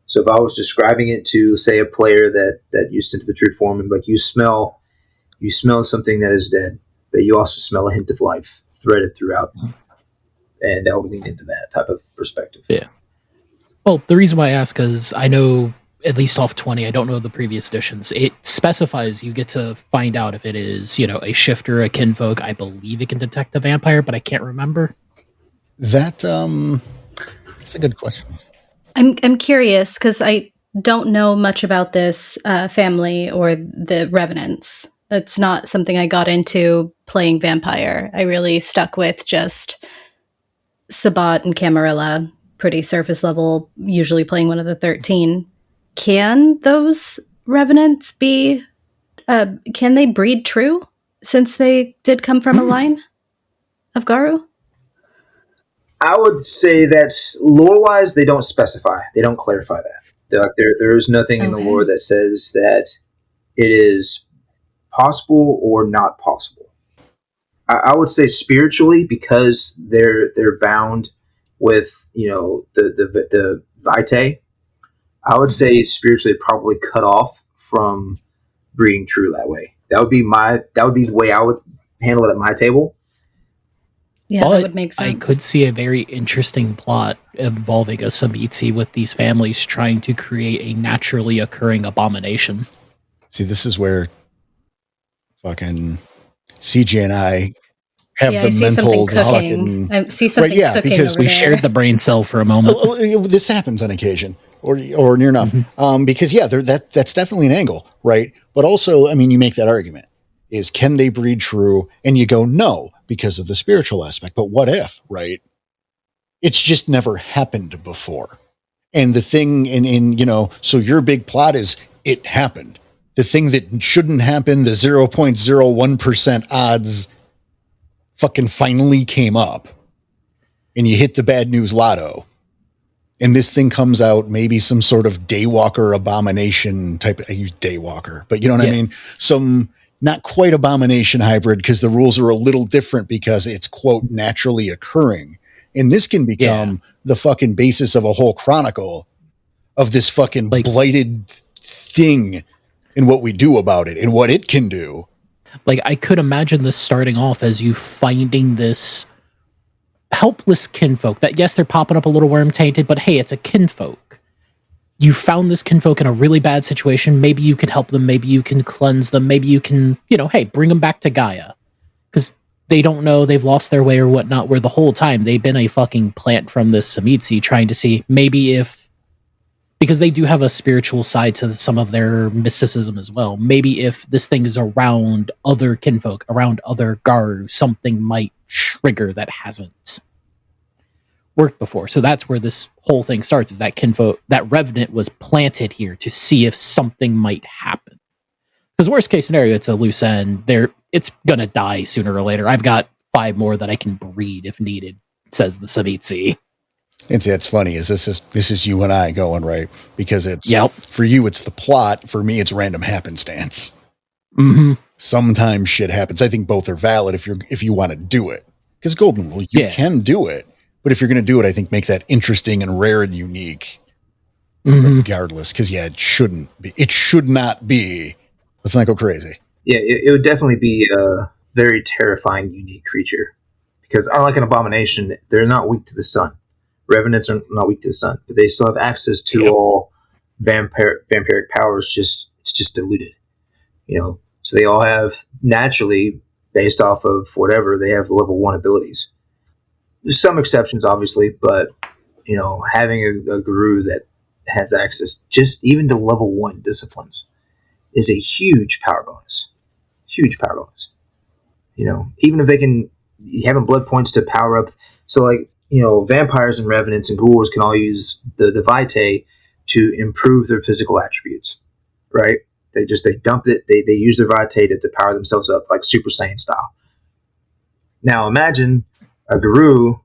So if I was describing it to, say, a player that you sent to the True Form, and like you smell something that is dead, but you also smell a hint of life threaded throughout, and I would lean into that type of perspective. Yeah. Well, the reason why I ask is I know at least off 20, I don't know the previous editions. It specifies you get to find out if it is, a shifter, a kinfolk. I believe it can detect a vampire, but I can't remember. That's a good question. I'm curious because I don't know much about this family or the Revenants. That's not something I got into playing Vampire. I really stuck with just Sabat and Camarilla, pretty surface level, usually playing one of the 13. Can those Revenants be, can they breed true since they did come from a line of Garu? I would say that's lore-wise, they don't specify. They don't clarify that. There is nothing in the lore that says that it is possible or not possible. I would say spiritually, because they're bound with the vitae. I would say spiritually probably cut off from breeding true that way. That would be the way I would handle it at my table. Yeah, that would make sense. I could see a very interesting plot involving a Samitsi with these families trying to create a naturally occurring abomination. See, this is where fucking CJ and I have the mental fucking... I see something cooking because over we there. shared the brain cell for a moment. This happens on occasion, or near enough. Because that's definitely an angle, right? But also, I mean, you make that argument. Is can they breed true? And you go, no, because of the spiritual aspect. But what if, right? It's just never happened before. And the thing so your big plot is it happened. The thing that shouldn't happen, the 0.01% odds fucking finally came up. And you hit the bad news lotto. And this thing comes out, maybe some sort of daywalker abomination type. I use daywalker, but you know what I mean? Some not quite abomination hybrid, because the rules are a little different because it's, quote, naturally occurring. And this can become the fucking basis of a whole chronicle of this fucking blighted thing and what we do about it and what it can do. Like, I could imagine this starting off as you finding this helpless kinfolk that, yes, they're popping up a little worm tainted, but hey, it's a kinfolk. You found this kinfolk in a really bad situation. Maybe you can help them. Maybe you can cleanse them. Maybe you can, hey, bring them back to Gaia. Because they don't know, they've lost their way or whatnot, where the whole time they've been a fucking plant from this Samitsi trying to see maybe because they do have a spiritual side to some of their mysticism as well. Maybe if this thing is around other kinfolk, around other Garu, something might trigger that hasn't worked before. So that's where this whole thing starts, is that kinfolk, that revenant was planted here to see if something might happen. Because worst case scenario, it's a loose end. It's gonna die sooner or later. I've got 5 more that I can breed if needed, says the Samitsi. And see, that's funny. This is you and I going, right? Because it's for you, it's the plot. For me, it's random happenstance. Mm-hmm. Sometimes shit happens. I think both are valid if you want to do it. Because golden rule, you can do it. But if you're going to do it, I think make that interesting and rare and unique, regardless. Because it shouldn't be. It should not be. Let's not go crazy. Yeah, it would definitely be a very terrifying, unique creature. Because unlike an abomination, they're not weak to the sun. Revenants are not weak to the sun, but they still have access to all vampiric powers. It's just diluted, So they all have naturally, based off of whatever, they have level 1 abilities. There's some exceptions, obviously, but having a guru that has access just even to level 1 disciplines is a huge power bonus. Huge power bonus. Even if they can having blood points to power up. So like, vampires and revenants and ghouls can all use the vitae to improve their physical attributes, right? They dump it. They use their vitae to power themselves up like Super Saiyan style. Now imagine a guru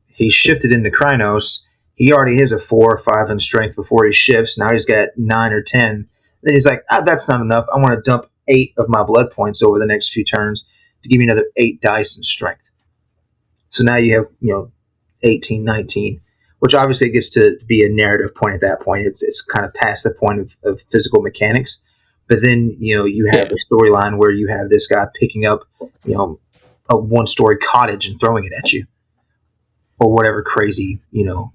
he shifted into Krynos. He already has a 4 or 5 in strength before he shifts. Now he's got 9 or 10. Then he's like, that's not enough. I want to dump 8 of my blood points over the next few turns to give me another 8 dice in strength. So now you have, 18, 19, which obviously gets to be a narrative point at that point. It's kind of past the point of physical mechanics. But then, you have a storyline where you have this guy picking up, a 1-story cottage and throwing it at you. Or whatever crazy,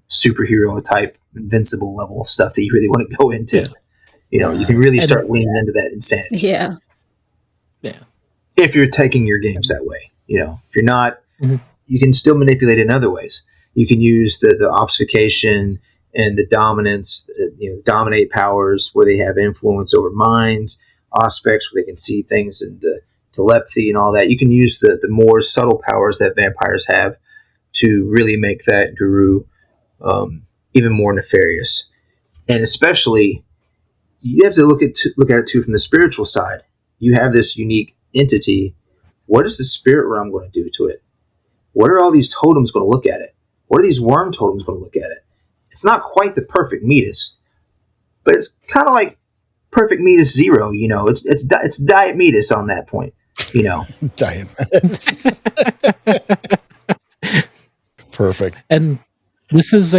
superhero type, invincible level of stuff that you really want to go into. Yeah. You can really start leaning into that insanity. Yeah. Yeah. If you're taking your games that way. If you're not, you can still manipulate it in other ways. You can use the obfuscation and the dominance, dominate powers where they have influence over minds, aspects where they can see things, and telepathy and all that. You can use the more subtle powers that vampires have to really make that guru even more nefarious. And especially, you have to look at it too from the spiritual side. You have this unique entity. What is the spirit realm going to do to it? What are all these totems going to look at it? What are these worm totems going to look at it? It's not quite the perfect Metis, but it's kind of like perfect Metis 0. It's Diet Metis on that point. Diet Metis. Perfect. And this is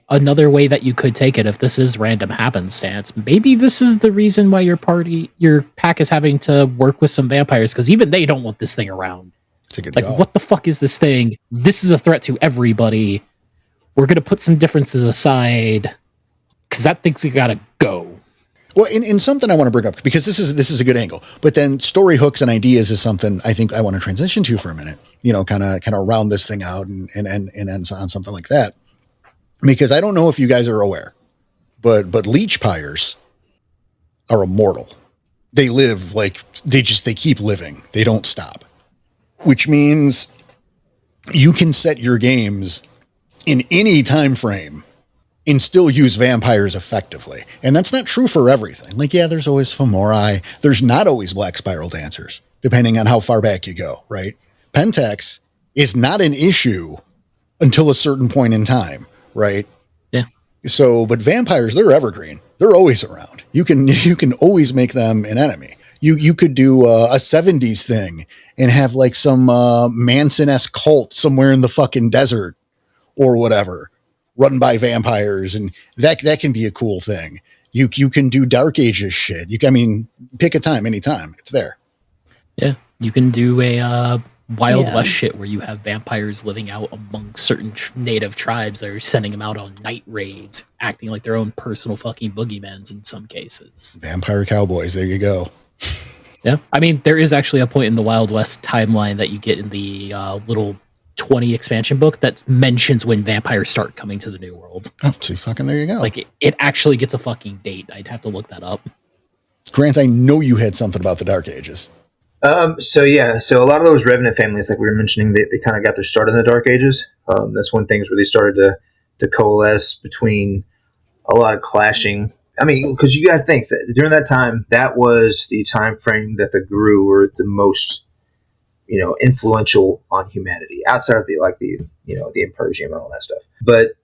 another way that you could take it if this is random happenstance. Maybe this is the reason why your pack is having to work with some vampires, because even they don't want this thing around. It's a good Like, call. what the fuck is this thing? This is a threat to everybody. We're going to put some differences aside because that thing's gotta go. Well, in something I want to bring up, because this is a good angle, but then story hooks and ideas is something I think I want to transition to for a minute, kind of round this thing out and end on something like that. Because I don't know if you guys are aware, but leech pyres are immortal. They live they keep living. They don't stop, which means you can set your games in any time frame and still use vampires effectively. And that's not true for everything. There's always Femorai. There's not always Black Spiral Dancers, depending on how far back you go, right? Pentax is not an issue until a certain point in time, right? Yeah. So, but vampires, they're evergreen. They're always around. You can always make them an enemy. You could do a 70s thing and have some Manson-esque cult somewhere in the fucking desert or whatever, run by vampires, and that can be a cool thing. You can do Dark Ages shit. Pick a time, anytime. It's there. Yeah, you can do a Wild West shit where you have vampires living out among certain native tribes that are sending them out on night raids, acting like their own personal fucking boogeymans in some cases. Vampire cowboys, there you go. Yeah, there is actually a point in the Wild West timeline that you get in the little 20 expansion book that mentions when vampires start coming to the New World. Oh, see, fucking there you go. It actually gets a fucking date. I'd have to look that up. Grant, I know you had something about the Dark Ages. So a lot of those Revenant families, like we were mentioning, they kind of got their start in the Dark Ages. That's when things really started to coalesce between a lot of clashing. Because you got to think that during that time, that was the time frame that the Gru were the most influential on humanity outside of the Impersium and all that stuff. But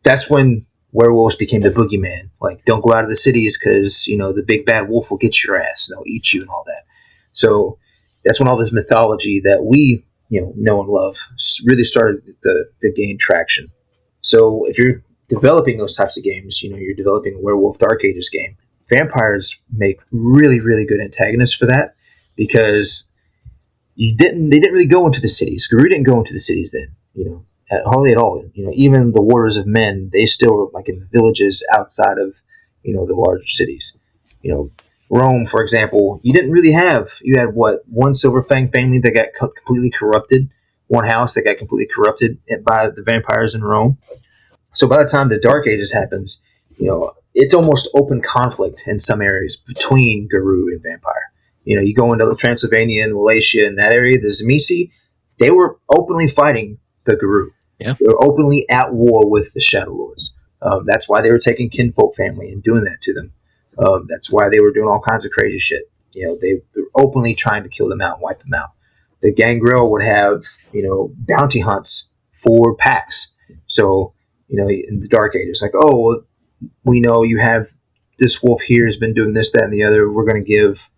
that's when werewolves became the boogeyman. Don't go out of the cities because the big bad wolf will get your ass and they'll eat you and all that. So that's when all this mythology that we know and love really started to gain traction. So if you're developing those types of games, you're developing a Werewolf Dark Ages game. Vampires make really, really good antagonists for that, because they didn't really go into the cities. Guru didn't go into the cities then, hardly at all. Even the Warders of Men, they still were in the villages outside of, the larger cities. Rome, for example, you had one Silver Fang family that got completely corrupted, one house that got completely corrupted by the vampires in Rome. So by the time the Dark Ages happens, it's almost open conflict in some areas between Guru and Vampire. You go into Transylvania and Wallachia in that area, the Tzimisce, they were openly fighting the Guru. Yeah. They were openly at war with the Shadow Lords. That's why they were taking kinfolk family and doing that to them. That's why they were doing all kinds of crazy shit. They were openly trying to kill them out, wipe them out. The Gangrel would have, bounty hunts for packs. So, in the Dark Ages, like, oh, well, we know you have this wolf here has been doing this, that, and the other. We're going to give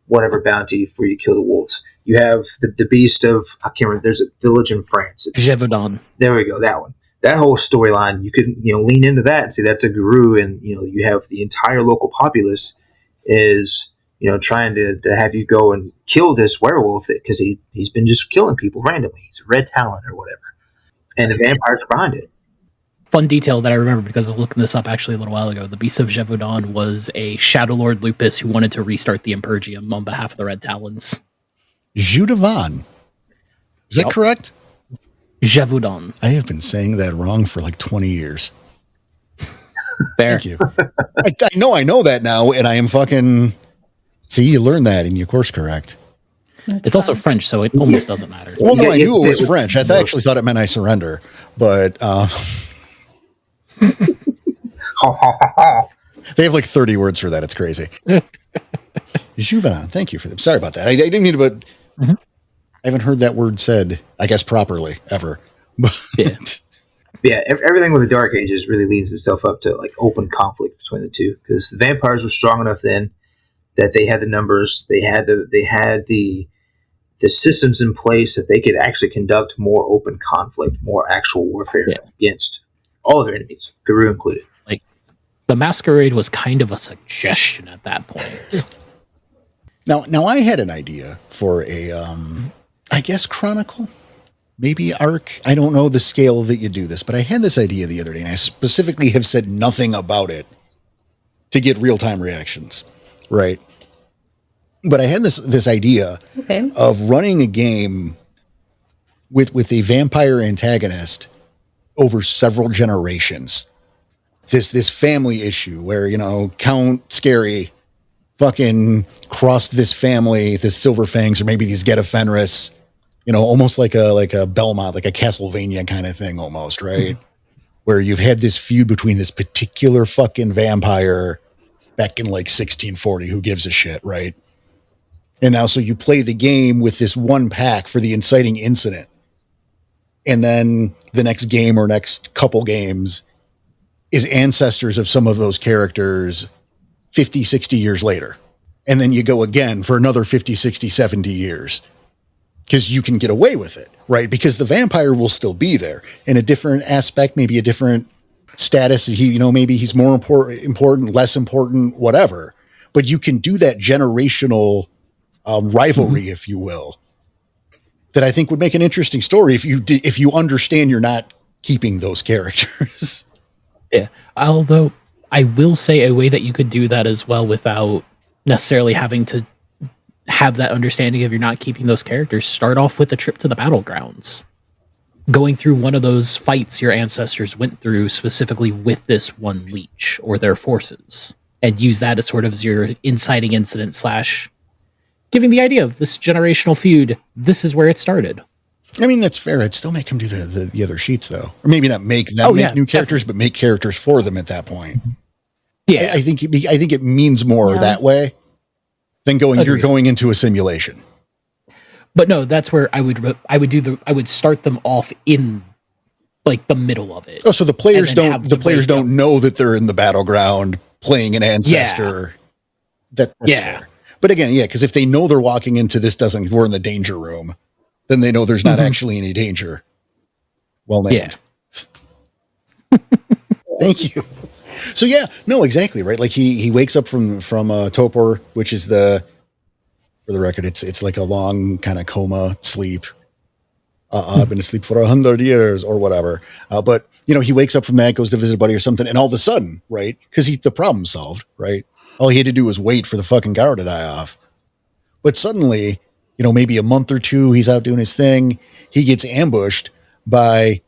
whatever bounty for you to kill the wolves. You have the beast of, I can't remember, there's a village in France. Gévaudan. There we go, that one. That whole storyline, you could lean into that and say that's a guru, and you have the entire local populace is trying to have you go and kill this werewolf because he's been just killing people randomly. He's a red talent or whatever, and the vampires are behind it. Fun detail that I remember because I was looking this up actually a little while ago. The Beast of Gévaudan was a Shadow Lord Lupus who wanted to restart the Impergium on behalf of the Red Talons. Judevan. Is that correct? Gévaudan. I have been saying that wrong for like 20 years. Fair. Thank you. I know that now, and I am fucking... See, you learned that, and you course correct. It's also French, so it almost doesn't matter. Well, no, I knew it was French. I actually thought it meant I surrender, but... they have like 30 words for that. It's crazy. Juvenile. Thank you for that. Sorry about that. I didn't mean to, but I haven't heard that word said, I guess, properly ever. Yeah. Yeah, everything with the Dark Ages really leads itself up to like open conflict between the two, because the vampires were strong enough then that they had the numbers, they had the systems in place that they could actually conduct more open conflict, more actual warfare against all of their enemies, Guru included. Like the Masquerade was kind of a suggestion at that point. Now I had an idea for a, I guess, chronicle. Maybe arc. I don't know the scale that you do this, but I had this idea the other day, and I specifically have said nothing about it to get real-time reactions, right? But I had this idea of running a game with a vampire antagonist over several generations. This family issue where, Count Scary fucking crossed this family, this Silver Fangs, or maybe these Get Fenris, almost like a Belmont, like a Castlevania kind of thing almost, right? Where you've had this feud between this particular fucking vampire back in like 1640, who gives a shit, right? And now so you play the game with this one pack for the inciting incident. And then the next game or next couple games is ancestors of some of those characters 50, 60 years later. And then you go again for another 50, 60, 70 years. Because you can get away with it, right? Because the vampire will still be there in a different aspect, maybe a different status. Maybe he's more important, less important, whatever. But you can do that generational rivalry, if you will, that I think would make an interesting story if you understand you're not keeping those characters. Yeah. Although I will say a way that you could do that as well without necessarily having to have that understanding of you're not keeping those characters, start off with a trip to the battlegrounds. Going through one of those fights your ancestors went through specifically with this one leech or their forces, and use that as sort of your inciting incident / giving the idea of this generational feud. This is where it started. I mean, that's fair. I'd still make them do the other sheets, though. Or maybe not make them new characters, but make characters for them at that point. Yeah. I think it means more that way than you're going into a simulation. But no, that's where I would start them off in like the middle of it. Oh, so the players don't know that they're in the battleground playing an ancestor. That's fair. But again, because if they know they're walking into we're in the danger room, then they know there's not actually any danger. Well named. Yeah. Thank you. So exactly right. Like he wakes up from torpor, which is for the record, it's like a long kind of coma sleep. I've been asleep for 100 years or whatever. But he wakes up from that, goes to visit a buddy or something, and all of a sudden, right? Because the problem solved, right? All he had to do was wait for the fucking guard to die off. But suddenly, maybe a month or two, he's out doing his thing. He gets ambushed by,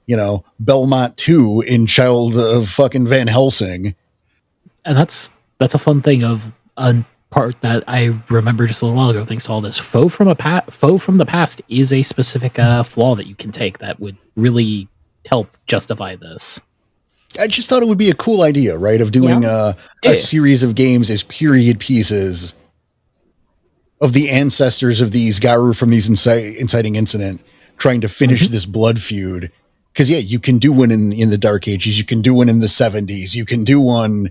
Belmont 2 in Child of fucking Van Helsing. And that's a fun thing of a part that I remember just a little while ago. Thanks to all this, foe from the past is a specific flaw that you can take that would really help justify this. I just thought it would be a cool idea, right? Of doing a series of games as period pieces of the ancestors of these Garou from these inciting incident trying to finish this blood feud. Because, yeah, you can do one in the Dark Ages. You can do one in the 70s. You can do one,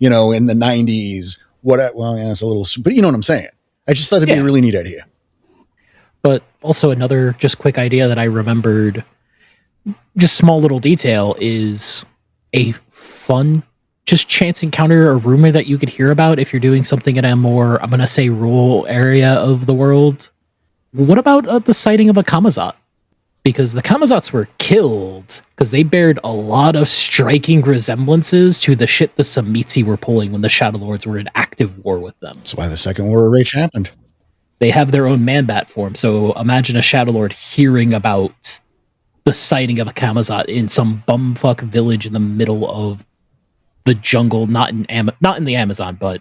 in the 90s. Well, yeah, it's a little... But you know what I'm saying. I just thought it'd be a really neat idea. But also another just quick idea that I remembered, just small little detail, is a fun just chance encounter or rumor that you could hear about if you're doing something in a more, I'm going to say, rural area of the world. What about the sighting of a Kamazat? Because the Kamazats were killed because they bared a lot of striking resemblances to the shit the Samitsi were pulling when the Shadow Lords were in active war with them. That's why the Second War of Rage happened. They have their own man-bat form, so imagine a Shadow Lord hearing about the sighting of a Kamazat in some bumfuck village in the middle of the jungle, not in the Amazon, but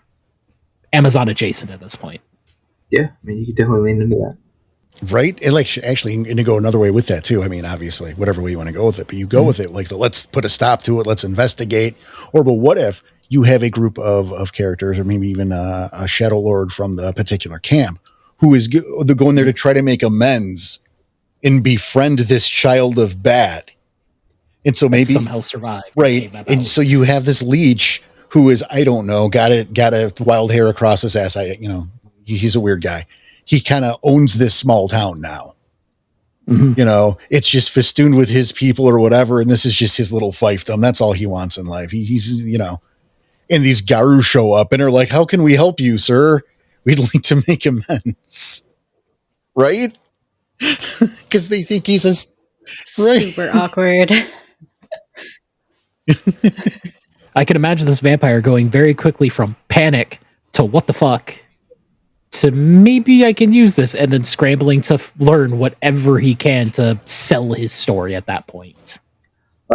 Amazon adjacent at this point. Yeah, I mean, you could definitely lean into that. Right? And actually, and to go another way with that too. I mean, obviously, whatever way you want to go with it, but you go with it let's put a stop to it. Let's investigate. But what if you have a group of characters, or maybe even a Shadow Lord from the particular camp, who is going there to try to make amends and befriend this child of Bat. And so maybe somehow survive. Right. And so you have this leech who is, I don't know, got a wild hair across his ass. He's a weird guy. He kind of owns this small town now. Mm-hmm. It's just festooned with his people or whatever. And this is just his little fiefdom. That's all he wants in life. He's and these Garou show up and are like, how can we help you, sir? We'd like to make amends. Right? Because they think he's super awkward. I can imagine this vampire going very quickly from panic to what the fuck to maybe I can use this, and then scrambling to learn whatever he can to sell his story at that point.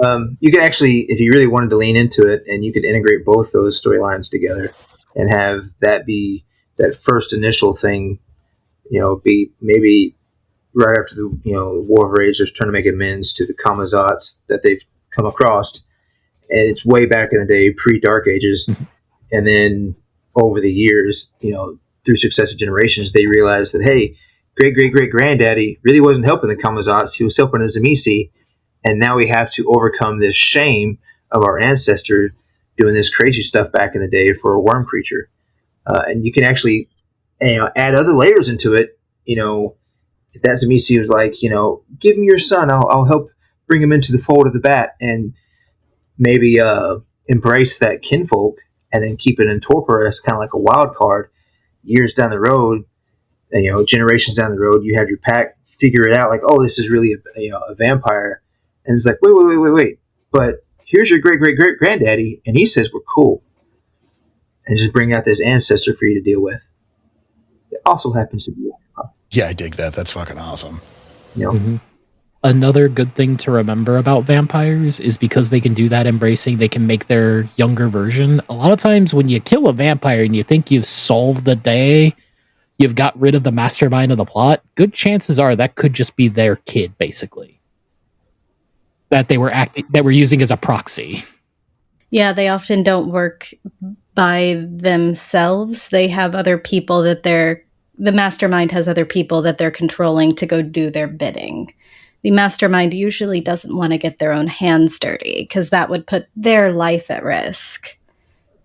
You can actually, if you really wanted to lean into it, and you could integrate both those storylines together and have that be that first initial thing, be maybe right after the War of Rage, they're trying to make amends to the Kamazats that they've come across, and it's way back in the day, pre-Dark Ages, and then over the years, through successive generations, they realized that, hey, great-great-great-granddaddy really wasn't helping the Kamazats, he was helping the Zamisi, and now we have to overcome this shame of our ancestor doing this crazy stuff back in the day for a worm creature. And you can actually add other layers into it. If that Zamisi was like, give me your son, I'll help bring him into the fold of the Bat, and maybe embrace that kinfolk and then keep it in torpor as kind of like a wild card. Years down the road, generations down the road, you have your pack figure it out like, oh, this is really a vampire. And it's like, wait. But here's your great-great-great-granddaddy, and he says we're cool. And just bring out this ancestor for you to deal with. It also happens to be. Yeah, I dig that. That's fucking awesome. Another good thing to remember about vampires is because they can do that embracing, they can make their younger version. A lot of times when you kill a vampire and you think you've solved the day, you've got rid of the mastermind of the plot, good chances are that could just be their kid, basically. That they were using as a proxy. Yeah, they often don't work by themselves. They have other people that the mastermind has other people that they're controlling to go do their bidding. The mastermind usually doesn't want to get their own hands dirty because that would put their life at risk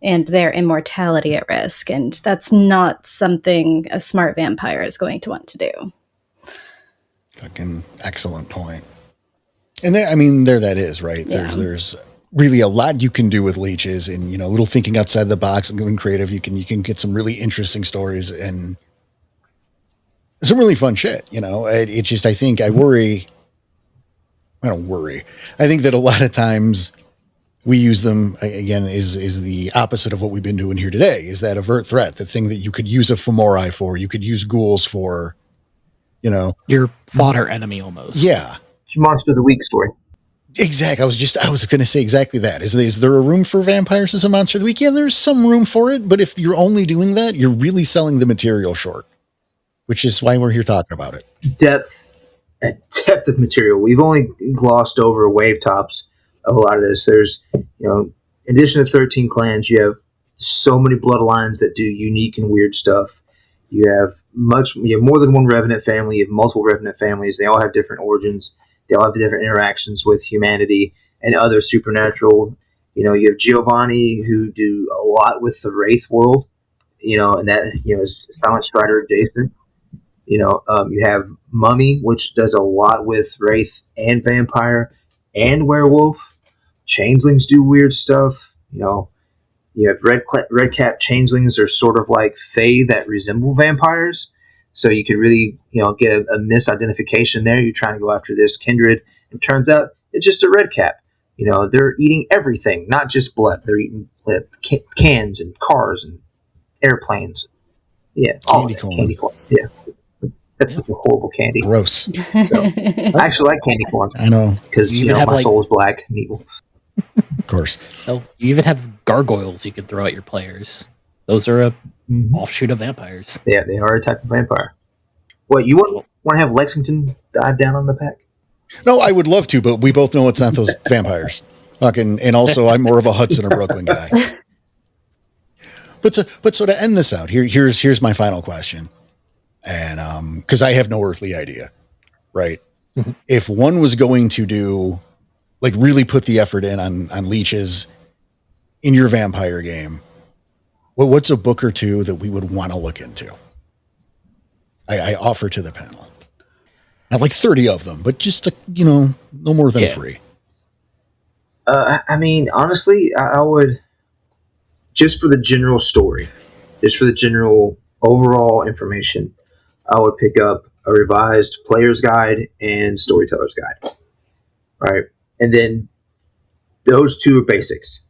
and their immortality at risk. And that's not something a smart vampire is going to want to do. Fucking excellent point. And there that is, right? Yeah. There's really a lot you can do with leeches and, little thinking outside the box and going creative. You can get some really interesting stories and some really fun shit. It just, I think I don't worry. I think that a lot of times we use them, again, is the opposite of what we've been doing here today, is that avert threat, the thing that you could use a Fomori for, you could use ghouls for, Your fodder enemy almost. Yeah. It's your monster of the week story. Exactly. I was going to say exactly that. Is there a room for vampires as a monster of the week? Yeah, there's some room for it, but if you're only doing that, you're really selling the material short, which is why we're here talking about it. Depth of material. We've only glossed over wave tops of a lot of this. There's, in addition to 13 clans, you have so many bloodlines that do unique and weird stuff. You have more than one Revenant family. You have multiple Revenant families. They all have different origins. They all have different interactions with humanity and other supernatural. You have Giovanni, who do a lot with the Wraith world. And that is Silent Strider adjacent. You have Mummy, which does a lot with Wraith and Vampire and Werewolf. Changelings do weird stuff. You have red cap changelings are sort of like fae that resemble vampires. So you could really, get a misidentification there. You're trying to go after this kindred. It turns out it's just a red cap. They're eating everything, not just blood. They're eating cans and cars and airplanes. Yeah, candy corn. Candy corn. Yeah. That's such a horrible candy. Gross. So, I actually like candy corn. I know. Because, my soul is black and evil. Of course. Oh, you even have gargoyles you can throw at your players. Those are a offshoot of vampires. Yeah, they are a type of vampire. What, you want to have Lexington dive down on the pack? No, I would love to, but we both know it's not those vampires. And also, I'm more of a Hudson or Brooklyn guy. But so to end this out, here's my final question. And because I have no earthly idea, right? Mm-hmm. If one was going to do, like, really put the effort in on leeches in your vampire game, what's a book or two that we would want to look into? I offer to the panel. Not like 30 of them, but just, no more than 3. Honestly, I would, just for the general story, just for the general overall information, I would pick up a revised player's guide and storyteller's guide. Right? And then those two are basics.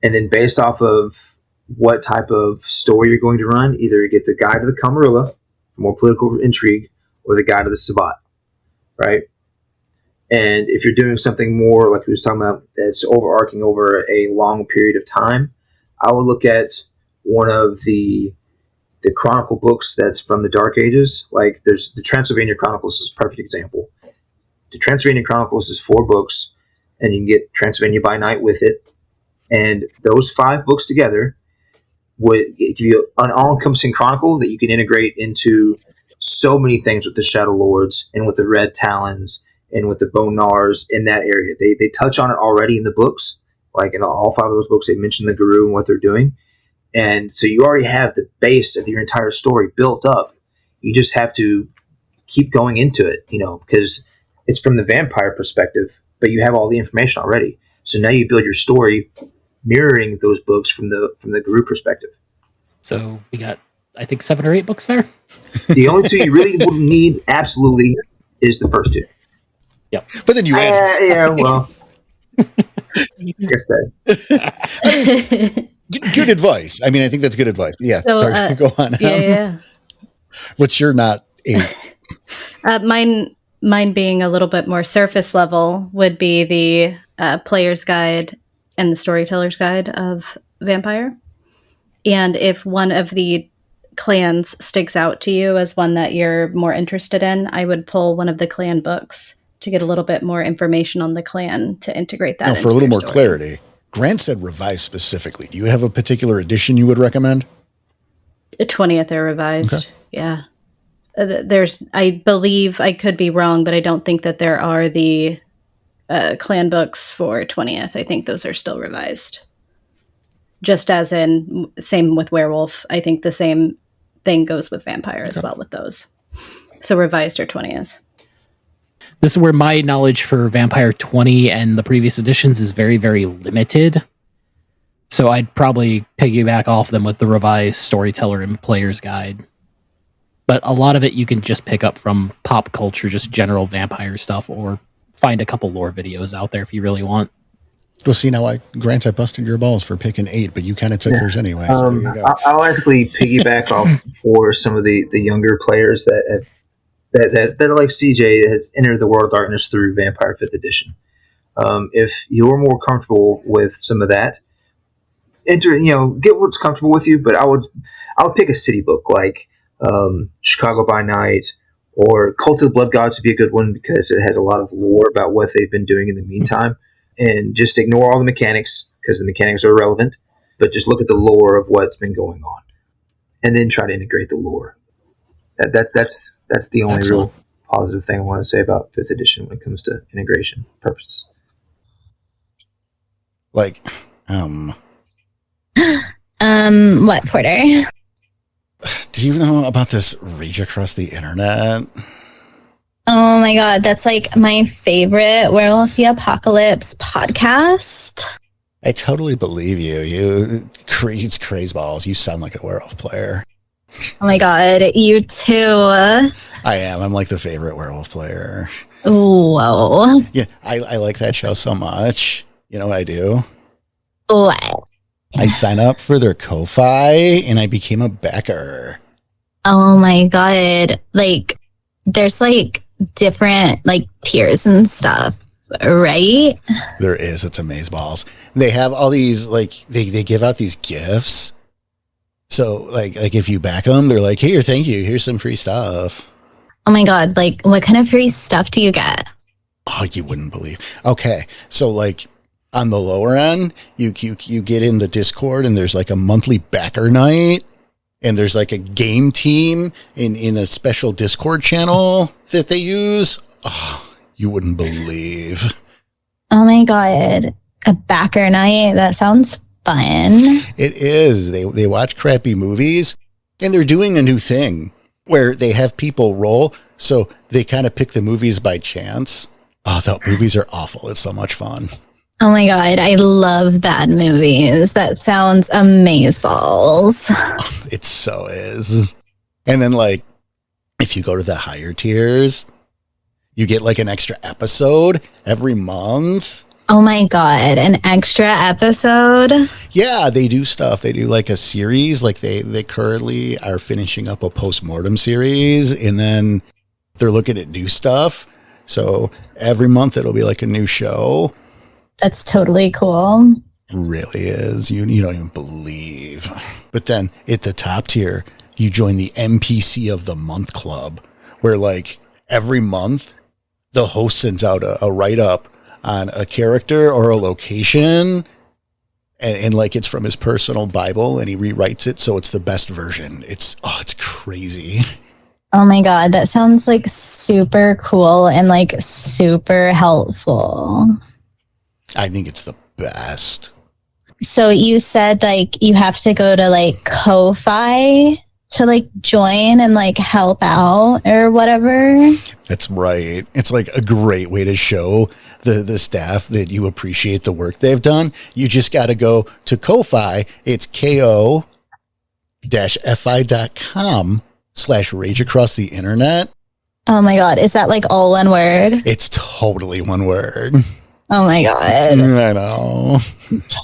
And then based off of what type of story you're going to run, either you get the Guide to the Camarilla, more political intrigue, or the Guide to the Sabbat. Right? And if you're doing something more like we was talking about that's overarching over a long period of time, I would look at one of the Chronicle books that's from the Dark Ages. Like there's the Transylvania Chronicles is a perfect example. The Transylvania Chronicles is 4 books, and you can get Transylvania by Night with it. And those 5 books together would give you an all-encompassing chronicle that you can integrate into so many things with the Shadow Lords and with the Red Talons and with the Bone Gnars in that area. They touch on it already in the books. Like in all 5 of those books, they mention the Guru and what they're doing. And so you already have the base of your entire story built up. You just have to keep going into it, because it's from the vampire perspective, but you have all the information already. So now you build your story mirroring those books from the Guru perspective. So we got, I think, 7 or 8 books there. The only 2 you really would need absolutely is the first 2. Yep. But then you add. Yeah, well, I guess that. Good advice. I mean, I think that's good advice. Yeah. So, sorry. Go on. Yeah. What's your not 8? Mine being a little bit more surface level would be the player's guide and the storyteller's guide of Vampire. And if one of the clans sticks out to you as one that you're more interested in, I would pull one of the clan books to get a little bit more information on the clan to integrate that. No, for a little more clarity, Grant said revised specifically. Do you have a particular edition you would recommend? The 20th are revised. Okay. Yeah. I believe, I could be wrong, but I don't think that there are the clan books for 20th. I think those are still revised. Just as in, same with Werewolf. I think the same thing goes with Vampire as well with those. So revised or 20th. This is where my knowledge for Vampire 20 and the previous editions is very, very limited. So I'd probably piggyback off them with the revised storyteller and player's guide. But a lot of it you can just pick up from pop culture, just general vampire stuff, or find a couple lore videos out there if you really want. Well, see, now Grant, I busted your balls for picking 8, but you kind of took theirs anyway. So there you go. I'll actually piggyback off for some of the younger players that are like CJ that has entered the World of Darkness through Vampire 5th Edition. If you're more comfortable with some of that, get what's comfortable with you. But I would pick a city book like Chicago by Night or Cult of the Blood Gods would be a good one because it has a lot of lore about what they've been doing in the meantime. And just ignore all the mechanics because the mechanics are irrelevant, but just look at the lore of what's been going on, and then try to integrate the lore. That's the only real positive thing I want to say about 5th edition when it comes to integration purposes. Like, what, Porter? do you know about this Rage Across the Internet? Oh my god, that's like my favorite Werewolf the Apocalypse podcast. I totally believe you. It's craze balls. You sound like a werewolf player. Oh my god, you too. I am. I'm like the favorite werewolf player. Whoa. Yeah, I like that show so much. You know what I do? What? I sign up for their Ko-Fi and I became a backer. Oh my god. Like, there's like different like tiers and stuff, right? There is. It's amazeballs. They have all these, like, they give out these gifts. So, like if you back them, they're like, here, thank you. Here's some free stuff. Oh my god. Like, what kind of free stuff do you get? Oh, you wouldn't believe. Okay. So, like, on the lower end, you get in the Discord and there's like a monthly backer night. And there's like a game team in a special Discord channel that they use. Oh, you wouldn't believe. Oh my god. A backer night? That sounds fun. It is. They watch crappy movies and they're doing a new thing where they have people roll. So they kind of pick the movies by chance. Oh, the movies are awful. It's so much fun. Oh my god, I love bad movies. That sounds amazeballs. It so is. And then, like, if you go to the higher tiers, you get like an extra episode every month. Oh my god, an extra episode? Yeah, they do stuff. They do like a series. Like they currently are finishing up a post-mortem series, and then they're looking at new stuff. So every month it'll be like a new show. That's totally cool. Really is. You don't even believe. But then at the top tier, you join the NPC of the Month Club, where like every month the host sends out a write-up on a character or a location, and like it's from his personal Bible, and he rewrites it so it's the best version. It's crazy. Oh my god, that sounds like super cool and like super helpful. I think it's the best. So you said like you have to go to like Ko-Fi to like join and like help out or whatever. That's right. It's like a great way to show the staff that you appreciate the work they've done. You just got to go to Ko-Fi. It's ko-fi.com/rage across the internet. Oh my god. Is that like all one word? It's totally one word. Oh my god. I know.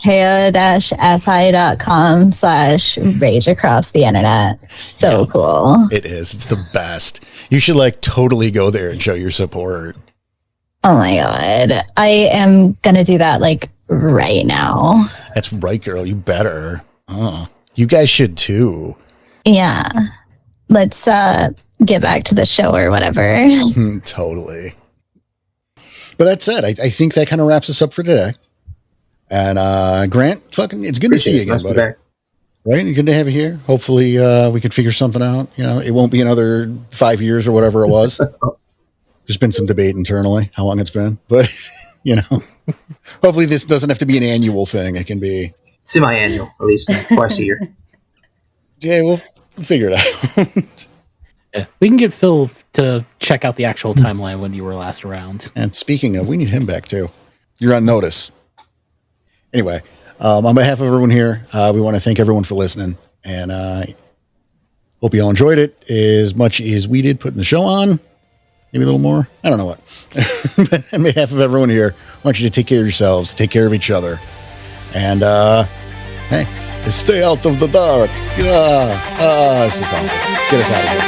ko-fi.com/rage across the internet. So yeah, cool. It is. It's the best. You should like totally go there and show your support. Oh my god. I am going to do that like right now. That's right, girl. You better. You guys should too. Yeah. Let's get back to the show or whatever. Totally. But that said, I think that kind of wraps us up for today. And Grant, it's good to see you again, buddy. Right? Good to have you here. Hopefully we can figure something out. You know, it won't be another 5 years or whatever it was. There's been some debate internally how long it's been. But, you know, hopefully this doesn't have to be an annual thing. It can be semi-annual, at least twice a year. Yeah, we'll figure it out. Yeah, we can get Phil to check out the actual timeline when you were last around. And speaking of, we need him back too. You're on notice. Anyway, on behalf of everyone here, we want to thank everyone for listening. And hope you all enjoyed it as much as we did putting the show on. Maybe a little more. I don't know what. But on behalf of everyone here, I want you to take care of yourselves, take care of each other. And hey, stay out of the dark. This is awful. Get us out of here.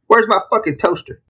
Where's my fucking toaster?